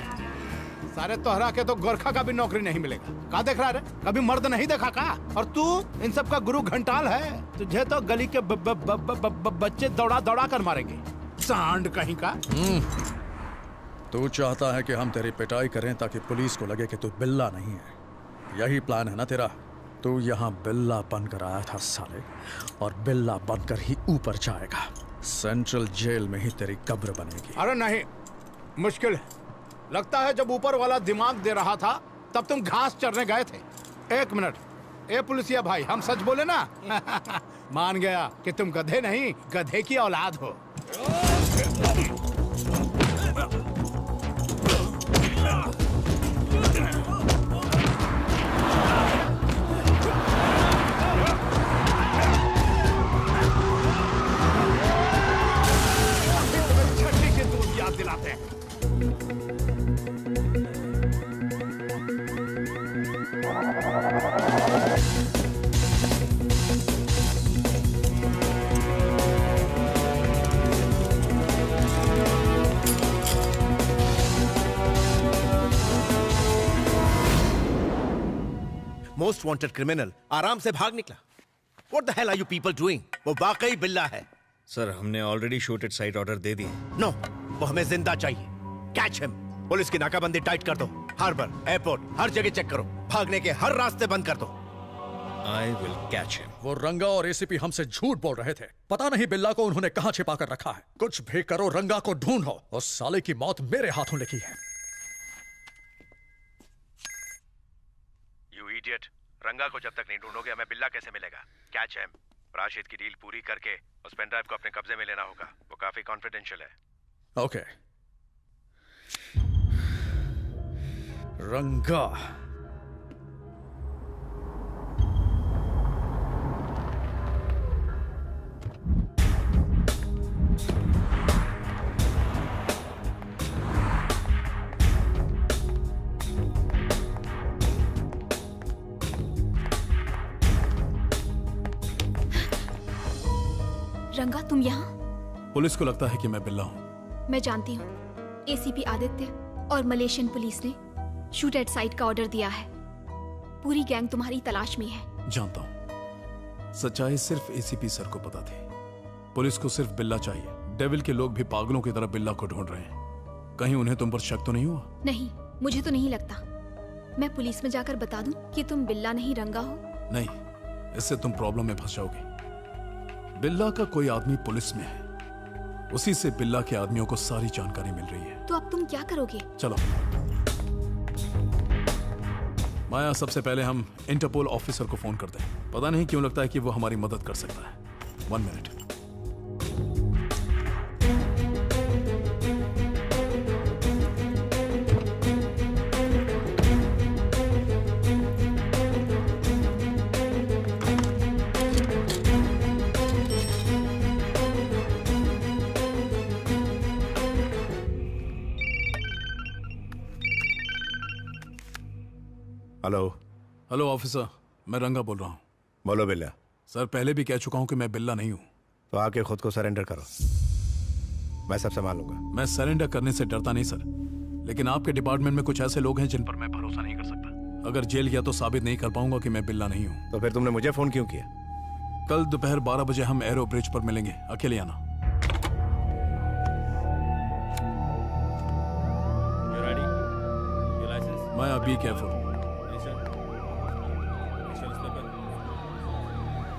सारे तोहरा के तो गोरखा का भी नौकरी नहीं मिलेगा। का देख रहा है? कभी मर्द नहीं देखा का? और तू इन सब का गुरु घंटाल है। तुझे तो गली के बच्चे दौड़ा दौड़ा कर मारेंगे, सांड कहीं का।
तू चाहता है कि हम तेरी पिटाई करें ताकि पुलिस को लगे कि तू बिल्ला नहीं है, यही प्लान है ना तेरा? तू यहाँ बिल्ला बनकर आया था साले, और बिल्ला बनकर ही ऊपर जाएगा। सेंट्रल जेल में ही तेरी कब्र बनेगी।
अरे नहीं, मुश्किल है। लगता है जब ऊपर वाला दिमाग दे रहा था तब तुम घास चरने गए थे। एक मिनट, ए पुलिसिया भाई, हम सच बोले ना? मान गया कि तुम गधे नहीं, गधे की औलाद हो। छठी के दूध याद दिलाते हैं।
मोस्ट वांटेड क्रिमिनल आराम से भाग निकला। What the hell are you people doing? वो वाकई बिल्ला है।
सर, हमने already shoot at sight order दे दिए।
नो, वो हमें जिंदा चाहिए। Catch him. पुलिस की नाकाबंदी टाइट कर दो। हार्बर, एयरपोर्ट, हर जगह चेक करो। भागने के हर रास्ते बंद कर दो।
I will catch him.
वो रंगा और एसीपी हमसे झूठ बोल रहे थे। पता नहीं बिल्ला को उन्होंने कहां छिपा कर रखा है। कुछ भी करो, रंगा को ढूंढो। उस साले की मौत मेरे हाथों लिखी है।
You idiot! रंगा को जब तक नहीं ढूंढोगे हमें बिल्ला कैसे मिलेगा? Catch him. राशिद की डील पूरी करके उस पेन ड्राइव को अपने कब्जे में लेना होगा। वो काफी कॉन्फिडेंशियल है।
ओके। रंगा।
रंगा, तुम यहाँ?
पुलिस को लगता है कि मैं बिल्ला हूँ।
मैं जानती हूँ। एसीपी आदित्य और मलेशियन पुलिस ने शूट एट साइट का ऑर्डर दिया है। पूरी गैंग तुम्हारी तलाश में है।
जानता हूँ। सच्चाई सिर्फ एसीपी सर को पता थी। पुलिस को सिर्फ बिल्ला चाहिए। डेविल के लोग भी पागलों की तरह बिल्ला को ढूंढ रहे हैं। कहीं उन्हें तुम पर शक तो नहीं हुआ?
नहीं, मुझे तो नहीं लगता। मैं पुलिस में जाकर बता दूं कि तुम बिल्ला नहीं रंगा हो?
नहीं, इससे तुम प्रॉब्लम में फंस जाओगे। बिल्ला का कोई आदमी पुलिस में है उसी से बिल्ला के आदमियों को सारी जानकारी मिल रही है।
तो अब तुम क्या करोगे?
चलो माया, सबसे पहले हम इंटरपोल ऑफिसर को फोन करते हैं। पता नहीं क्यों लगता है कि वो हमारी मदद कर सकता है। 1 मिनट।
हेलो।
हेलो ऑफिसर, मैं रंगा बोल रहा हूँ।
बोलो बिल्ला।
सर, पहले भी कह चुका हूँ कि मैं बिल्ला नहीं हूँ।
तो आके खुद को सरेंडर करो, मैं सब संभाल लूंगा।
मैं सरेंडर करने से डरता नहीं सर, लेकिन आपके डिपार्टमेंट में कुछ ऐसे लोग हैं जिन पर मैं भरोसा नहीं कर सकता। अगर जेल गया तो साबित नहीं कर पाऊंगा कि मैं बिल्ला नहीं हूँ।
तो फिर तुमने मुझे फोन क्यों किया?
कल दोपहर 12 बजे हम एरो ब्रिज पर मिलेंगे, अकेले आना। मैं अभी केयरफुल।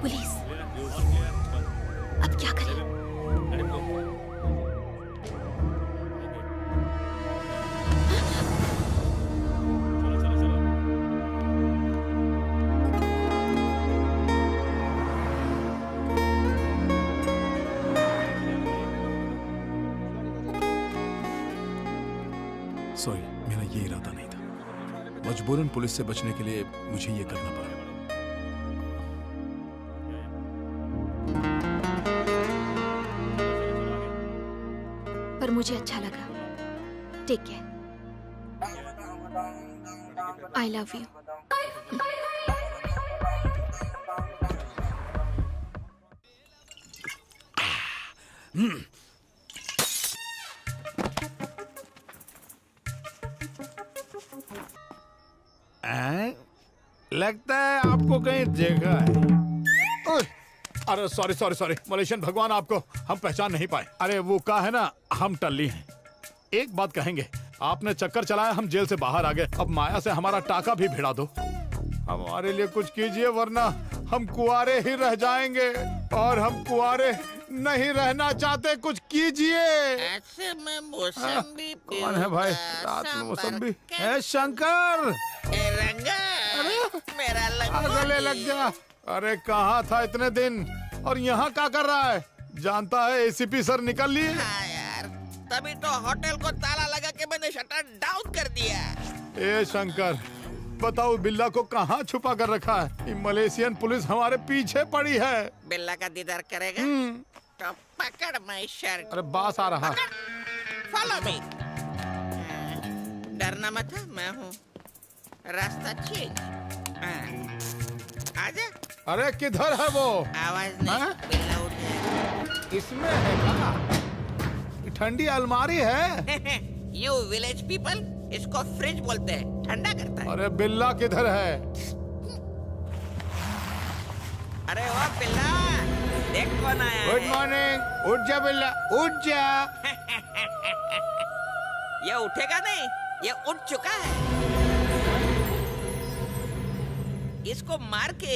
पुलिस, अब क्या करें?
सॉरी, मेरा ये इरादा नहीं था। मजबूरन पुलिस से बचने के लिए मुझे ये करना पड़ा।
पर मुझे अच्छा लगा। Take care. I love you.
लगता है आपको कहीं देखा है। अरे सॉरी सॉरी सॉरी, मलेशियन भगवान, आपको हम पहचान नहीं पाए। अरे वो का है ना, हम टल्ली हैं। एक बात कहेंगे, आपने चक्कर चलाया, हम जेल से बाहर आ गए। अब माया से हमारा टाका भी भिड़ा दो। हमारे लिए कुछ कीजिए, वरना हम कुआरे ही रह जाएंगे, और हम कुआरे नहीं रहना चाहते। कुछ कीजिए।
ऐसे में मौसम्बी
कौन है भाई रात में मौसम्बी? शंकर,
मेरा
गले लग गया। अरे कहाँ था इतने दिन, और यहाँ क्या कर रहा है? जानता है एसीपी सर निकल लिए।
हाँ यार, तभी तो होटल को ताला लगा के मैंने शटर डाउन कर दिया।
ए शंकर, बताओ बिल्ला को कहाँ छुपा कर रखा है? मलेशियन पुलिस हमारे पीछे पड़ी है।
बिल्ला का दीदार करेगा तो पकड़ माय शर्ट।
अरे बास आ रहा।
Follow me. डरना मत, मैं हूँ। रास्ता चेंज। आजा।
अरे किधर है वो?
आवाज नहीं, बिल्ला उठ गया।
इसमें है कहाँ? ठंडी अलमारी है।
यू विलेज पीपल, इसको फ्रिज बोलते हैं, ठंडा करता है।
अरे बिल्ला किधर है?
अरे वो बिल्ला, देख कौन आया है।
Good morning. उठ जा बिल्ला, उठ जा।
ये उठेगा नहीं, ये उठ चुका है। इसको मार के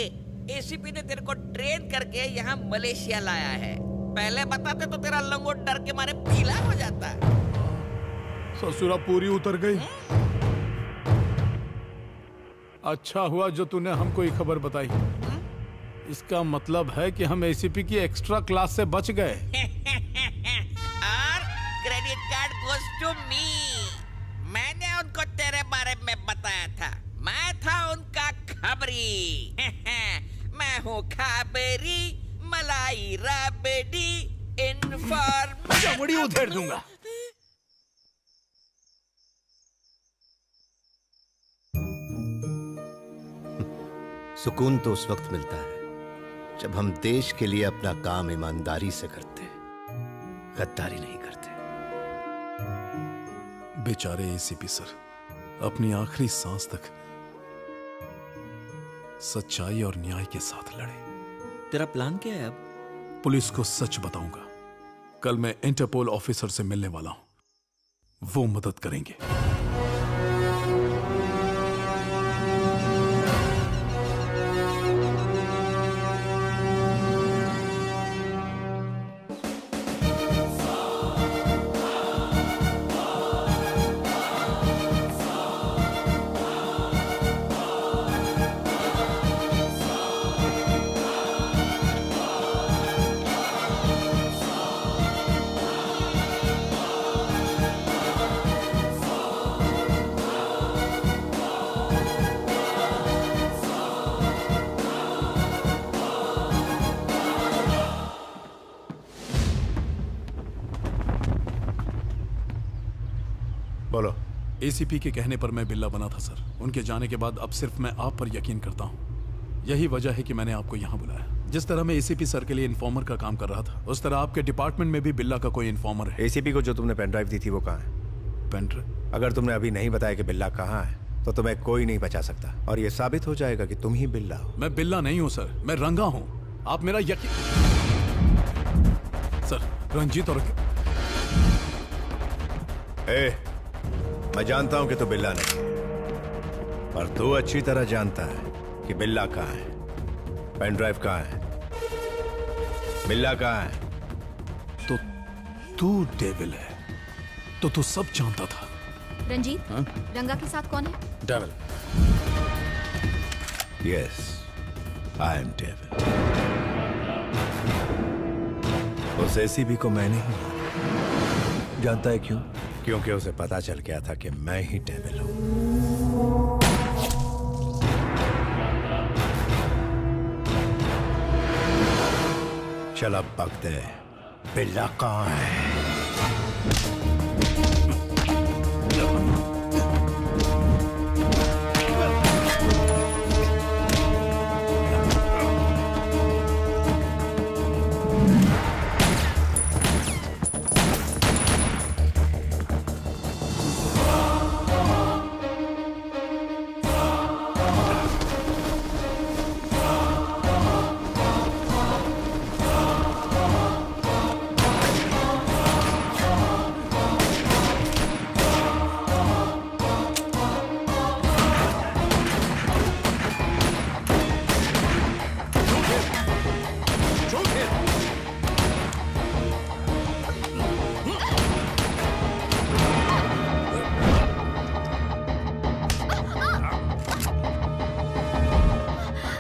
एसीपी ने तेरे को ट्रेन करके यहाँ मलेशिया लाया है। पहले बताते तो तेरा लंगोट डर के मारे पीला हो जाता।
ससुरा पूरी उतर गई। अच्छा हुआ जो तूने हमको ये खबर बताई। इसका मतलब है कि हम एसीपी की एक्स्ट्रा क्लास से बच गए।
और credit card goes to me. मैंने उनको तेरे बारे में बताया था। मैं था उनका खबरी। मैं हूँ खबरी, मलाई राबड़ी, इन्फॉर्मेशन।
चमड़ी उधेड़ दूंगा। सुकून तो उस वक्त मिलता है जब हम देश के लिए अपना काम ईमानदारी से करते, गद्दारी नहीं करते।
बेचारे एसीपी सर अपनी आखिरी सांस तक सच्चाई और न्याय के साथ लड़े।
तेरा प्लान क्या है अब?
पुलिस को सच बताऊंगा। कल मैं इंटरपोल ऑफिसर से मिलने वाला हूं, वो मदद करेंगे।
बोलो।
एसीपी के कहने पर मैं बिल्ला बना था सर। उनके जाने के बाद अब सिर्फ मैं आप पर यकीन करता हूँ। यही वजह है कि मैंने आपको यहाँ बुलाया। जिस तरह मैं एसीपी सर के लिए इन्फॉर्मर का काम कर रहा था, उस तरह आपके डिपार्टमेंट में भी बिल्ला का कोई इन्फॉर्मर है।
एसीपी को जो तुमने पेन ड्राइव दी थी वो कहाँ है?
Pen drive?
अगर तुमने अभी नहीं बताया कि बिल्ला कहाँ है तो तुम्हें कोई नहीं बचा सकता और ये साबित हो जाएगा कि तुम ही बिल्ला हो।
मैं बिल्ला नहीं हूँ सर, मैं रंगा हूँ। आप मेरा यकीन। सर रंजीत और
मैं जानता हूं कि तू बिल्ला नहीं, पर तू अच्छी तरह जानता है कि बिल्ला कहाँ है, पेन ड्राइव कहाँ है, बिल्ला कहाँ है।
तो तू डेविल है, तो तू सब जानता था।
रंजीत, रंगा के साथ कौन है?
Devil.
Yes, I am devil. उस एसीपी को मैंने ही मारा। जानता है क्यों? क्योंकि उसे पता चल गया था कि मैं ही डेविल हूं। चल अब पकते बिल्ला कहाँ है?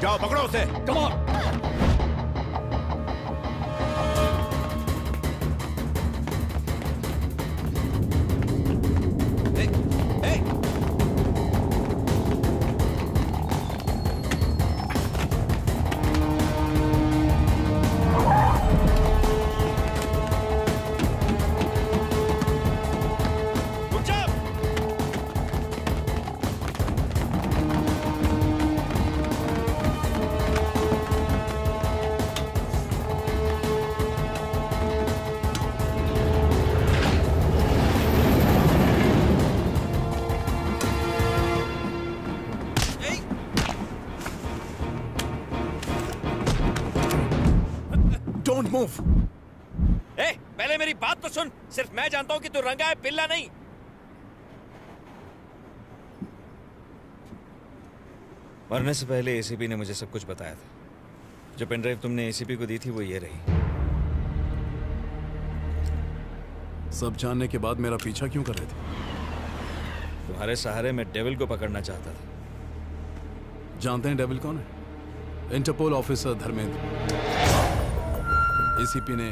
जाओ पकड़ो उसे। Come on.
पहले मेरी बात तो सुन। सिर्फ मैं जानता हूं कि तू रंगा है, बिल्ला नहीं। मरने से पहले एसीपी ने मुझे सब कुछ बताया था। जो पेन ड्राइव तुमने एसीपी को दी थी वो ये रही।
सब जानने के बाद मेरा पीछा क्यों कर रहे थे?
तुम्हारे सहारे मैं डेविल को पकड़ना चाहता था।
जानते हैं डेविल कौन है? Interpole officer Dharmendra. एसीपी ने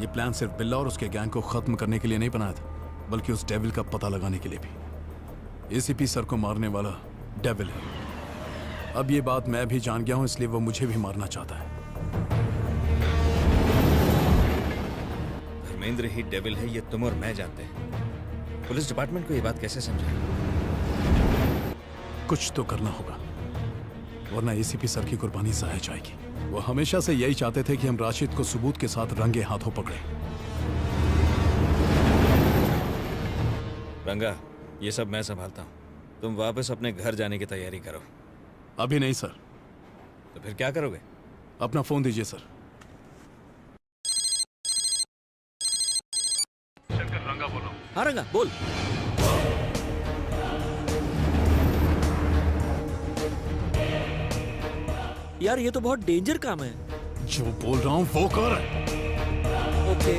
ये प्लान सिर्फ बिल्ला और उसके गैंग को खत्म करने के लिए नहीं बनाया था, बल्कि उस डेविल का पता लगाने के लिए भी। एसीपी सर को मारने वाला डेविल है। अब ये बात मैं भी जान गया हूं, इसलिए वो मुझे भी मारना चाहता है।
धर्मेंद्र ही डेविल है, ये तुम और मैं जानते हैं। पुलिस डिपार्टमेंट को ये बात कैसे समझाएं?
कुछ तो करना होगा, वरना एसीपी सर की कुर्बानी जाया जाएगी। वो हमेशा से यही चाहते थे कि हम राशिद को सबूत के साथ रंगे हाथों पकड़ें।
रंगा, ये सब मैं संभालता हूँ। तुम वापस अपने घर जाने की तैयारी करो।
अभी नहीं सर।
तो फिर क्या करोगे?
अपना फोन दीजिए सर।
रंगा बोलो।
हाँ रंगा बोल। यार ये तो बहुत डेंजर काम है।
जो बोल रहा हूं वो कर।
ओके।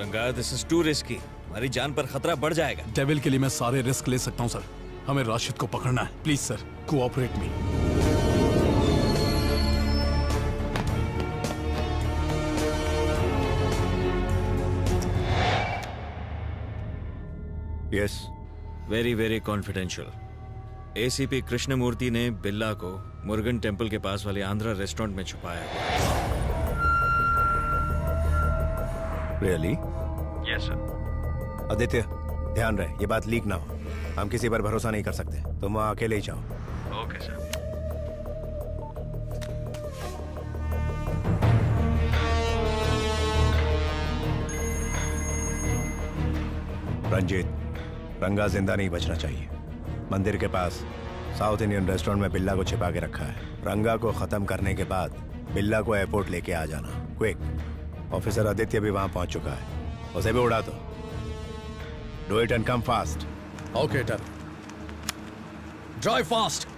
रंगा, दिस इज टू रिस्की। हमारी जान पर खतरा बढ़ जाएगा।
डेविल के लिए मैं सारे रिस्क ले सकता हूं सर। हमें राशिद को पकड़ना है। Please sir, cooperate me.
Yes.
Very very confidential. ACP Krishnamurthy ने बिल्ला को मुर्गन टेम्पल के पास वाले आंध्रा रेस्टोरेंट में छुपाया।
रियली?
Yes sir.
आदित्य, ध्यान रहे ये बात लीक ना हो। हम किसी पर भरोसा नहीं कर सकते। तुम वहां अकेले ही जाओ।
Okay sir.
रंजीत, रंगा जिंदा नहीं बचना चाहिए। मंदिर के पास साउथ इंडियन रेस्टोरेंट में बिल्ला को छिपा के रखा है। रंगा को खत्म करने के बाद बिल्ला को एयरपोर्ट लेके आ जाना, क्विक। ऑफिसर आदित्य भी वहां पहुंच चुका है, उसे भी उड़ा दो। Do it and come fast.
Okay done. Drive fast.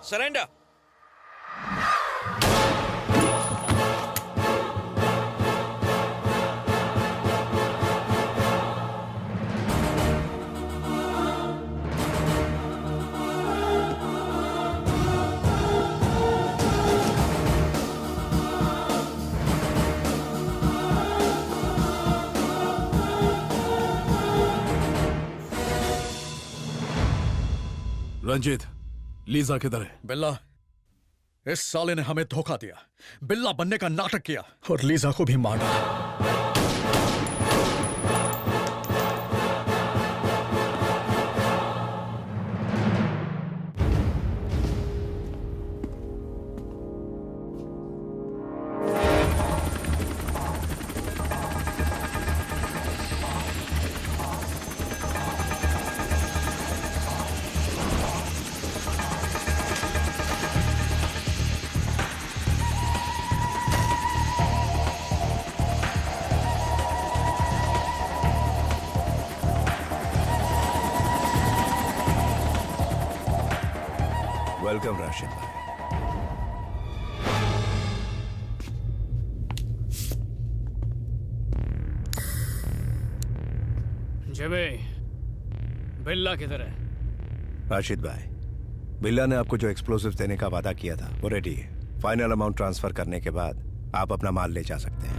Surrender!
Ranjit, Lisa किधर है?
बिल्ला, इस साले ने हमें धोखा दिया, बिल्ला बनने का नाटक किया और लीजा को भी मार डाला।
वेलकम राशिद भाई।
जेबे, बिल्ला किधर है?
राशिद भाई, बिल्ला ने आपको जो एक्सप्लोसिव देने का वादा किया था वो रेडी है। फाइनल अमाउंट ट्रांसफर करने के बाद आप अपना माल ले जा सकते हैं।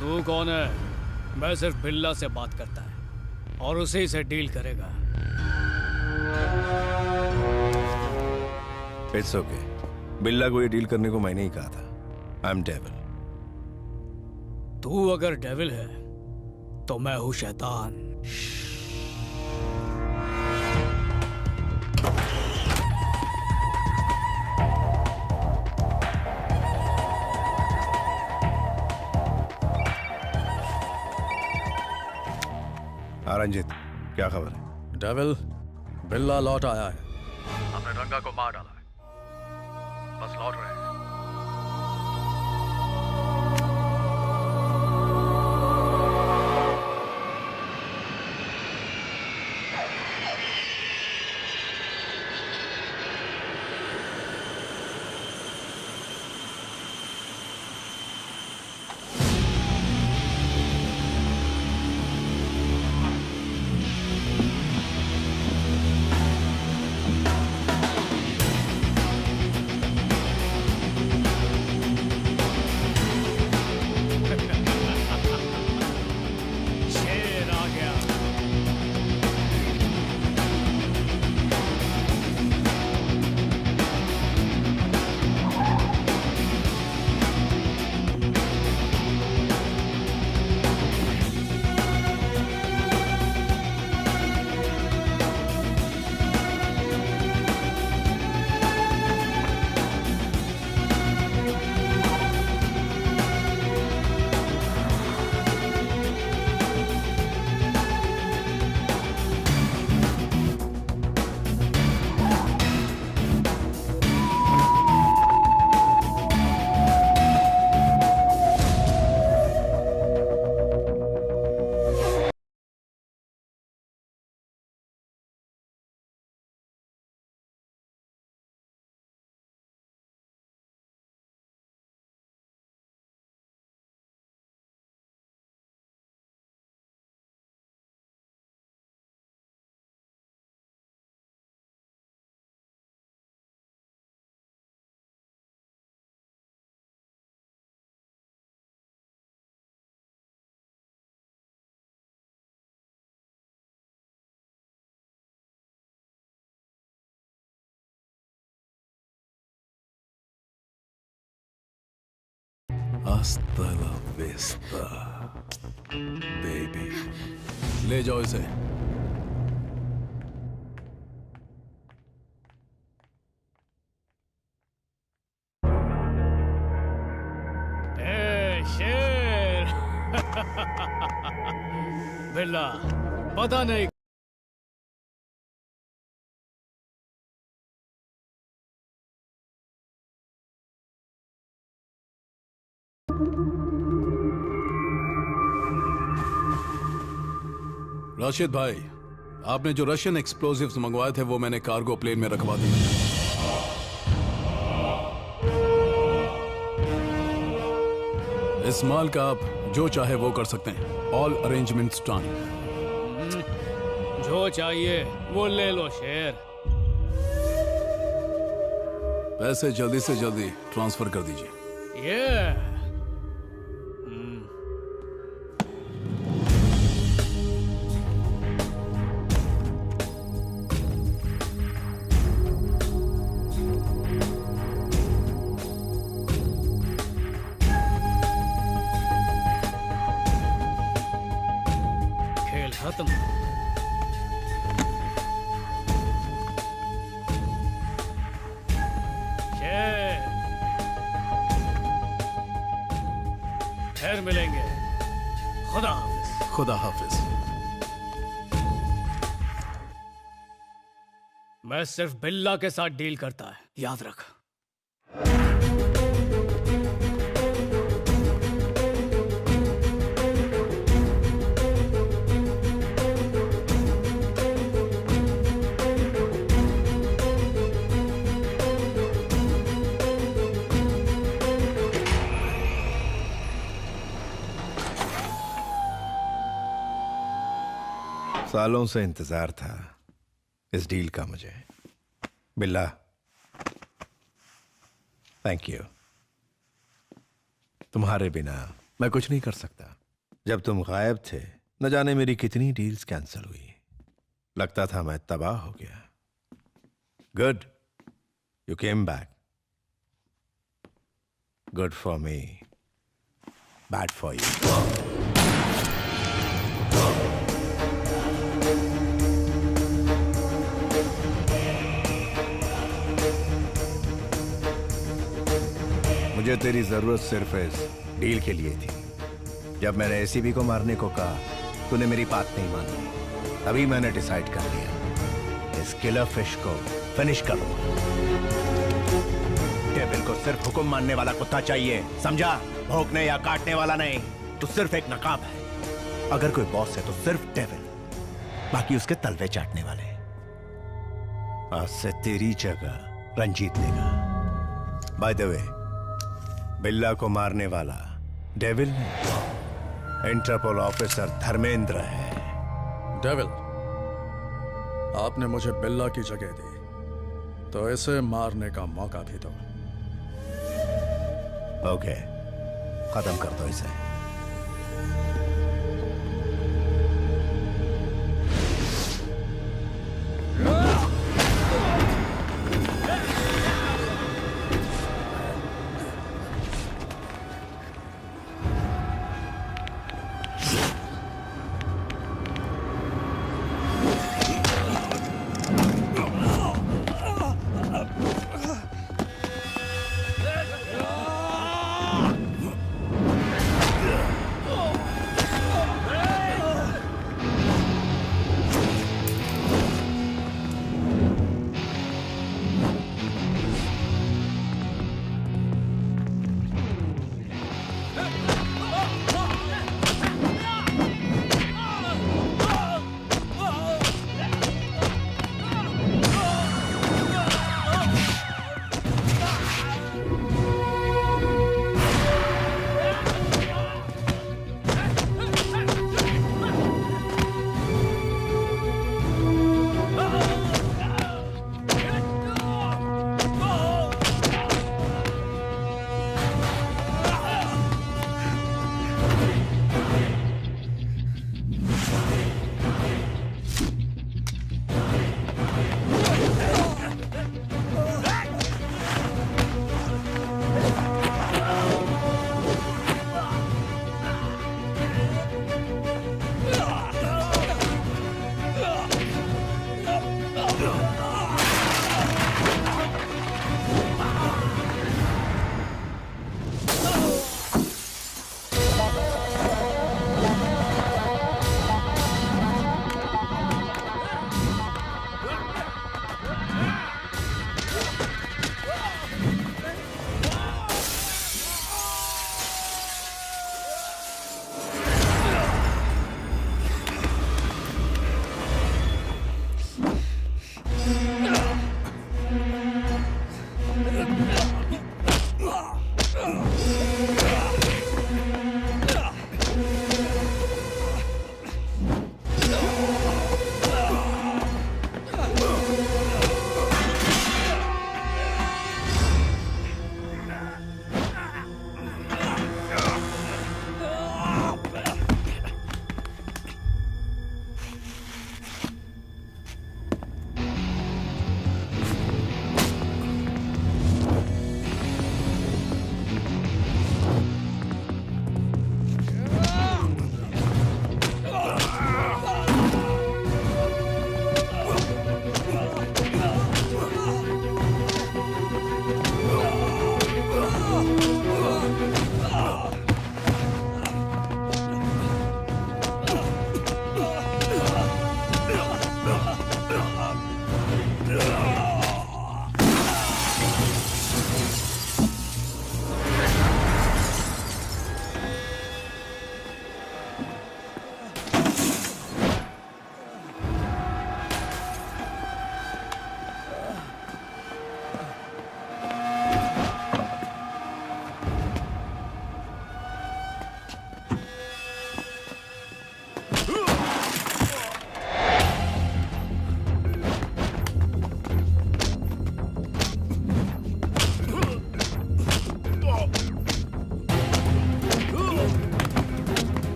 तू कौन है? मैं सिर्फ बिल्ला से बात करता है और उसी से डील करेगा।
It's okay. बिल्ला को ये डील करने को मैंने ही कहा था। I am devil.
तू अगर डेविल है तो मैं हूं शैतान।
हाँ रंजित, क्या खबर है?
डेविल, बिल्ला लौट आया है। हमने रंगा को मार डाला है, बस लौट रहे हैं।
Hasta la vista, baby. ले जाओ इसे।
शेर। बिल्ला, पता नहीं
राशिद भाई, आपने जो रशियन एक्सप्लोजिव्स मंगवाए थे वो मैंने कार्गो प्लेन में रखवा दिए। इस माल का आप जो चाहे वो कर सकते हैं। All arrangements done.
जो चाहिए वो ले लो शेर।
पैसे जल्दी से जल्दी ट्रांसफर कर दीजिए।
ये खेल खत्म। फिर मिलेंगे। खुदा हाफिज।
खुदा हाफिज।
मैं सिर्फ बिल्ला के साथ डील करता है, याद रख।
सालों से इंतजार था इस डील का मुझे। बिल्ला, थैंक यू। तुम्हारे बिना मैं कुछ नहीं कर सकता। जब तुम गायब थे न जाने मेरी कितनी डील्स कैंसिल हुई। लगता था मैं तबाह हो गया। Good, you came back. Good for me, bad for you. मुझे तेरी जरूरत सिर्फ इस डील के लिए थी। जब मैंने एसीबी को मारने को कहा तूने मेरी बात नहीं मानी। तभी मैंने डिसाइड कर लिया इस किलर फिश को फिनिश करूंगा। डेविल को सिर्फ हुक्म मानने वाला कुत्ता चाहिए, समझा? भौंकने या काटने वाला नहीं। तू सिर्फ एक नकाब है। अगर कोई बॉस है तो सिर्फ डेविल, बाकी उसके तलवे चाटने वाले। आज से तेरी जगह रंजीत लेगा। बाय द वे, बिल्ला को मारने वाला डेविल नहीं, इंटरपोल ऑफिसर धर्मेंद्र है।
डेविल, आपने मुझे बिल्ला की जगह दी तो इसे मारने का मौका भी दो।
ओके, खत्म कर दो इसे।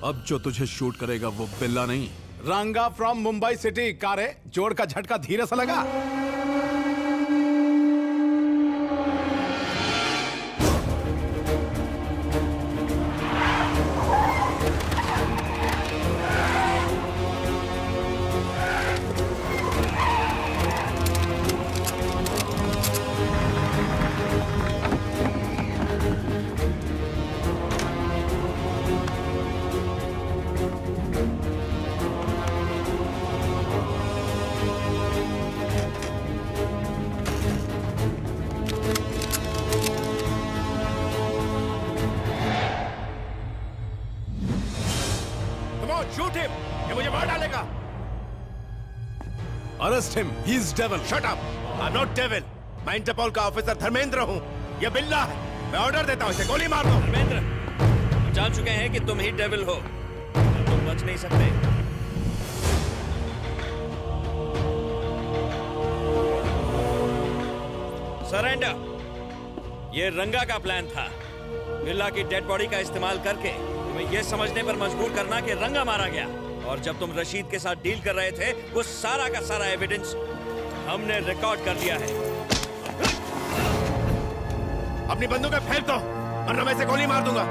अब जो तुझे शूट करेगा वो बिल्ला नहीं,
रंगा फ्रॉम मुंबई सिटी। कारे जोड़ का झटका धीरे से लगा।
शूट हिम, ये मुझे मार डालेगा।
Arrest him, he is devil.
Shut up, I'm not devil. मैं इंटरपोल का ऑफिसर धर्मेंद्र हूँ। ये बिल्ला है। मैं ऑर्डर देता हूँ इसे गोली मार दो।
धर्मेंद्र, हम जान चुके हैं कि तुम ही डेविल हो, तुम बच नहीं सकते। सरेंडर। ये रंगा का प्लान था, बिल्ला की डेड बॉडी का इस्तेमाल करके तुम्हें यह समझने पर मजबूर करना कि रंगा मारा गया। और जब तुम रशीद के साथ डील कर रहे थे, वो सारा का सारा एविडेंस हमने रिकॉर्ड कर लिया है।
अपनी बंदूकें फेंक दो, वरना मैं इसे गोली मार दूंगा।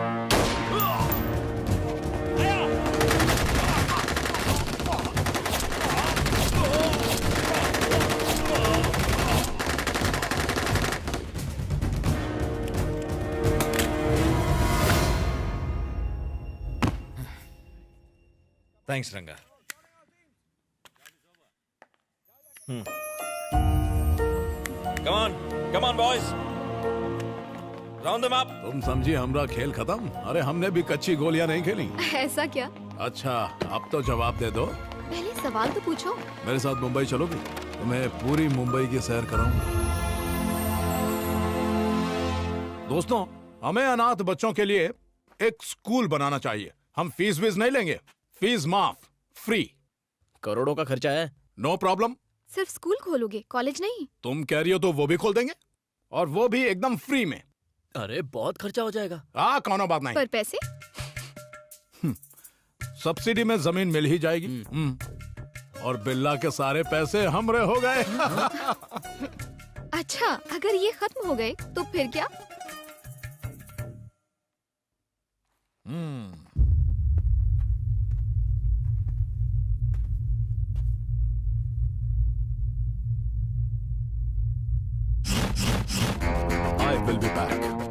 थैंक्स रंगा। Come on boys, round them up.
तुम समझी हमरा खेल खत्म? अरे हमने भी कच्ची गोलियां नहीं खेली।
ऐसा क्या?
अच्छा, अब तो जवाब दे दो।
पहले सवाल तो पूछो।
मेरे साथ मुंबई चलोगी? तुम्हें पूरी मुंबई की सैर कराऊंगा। दोस्तों, हमें अनाथ बच्चों के लिए एक स्कूल बनाना चाहिए। हम फीस वीस नहीं लेंगे, फीस माफ, फ्री।
करोड़ों का खर्चा है।
No problem.
सिर्फ स्कूल खोलोगे, कॉलेज नहीं?
तुम कह रही हो तो वो भी खोल देंगे, और वो भी एकदम फ्री में।
अरे बहुत खर्चा हो जाएगा।
कौनो बात नहीं।
पर पैसे?
सब्सिडी में जमीन मिल ही जाएगी। और बिल्ला के सारे पैसे हमरे हो गए।
अच्छा, अगर ये खत्म हो गए तो फिर क्या?
I will be back.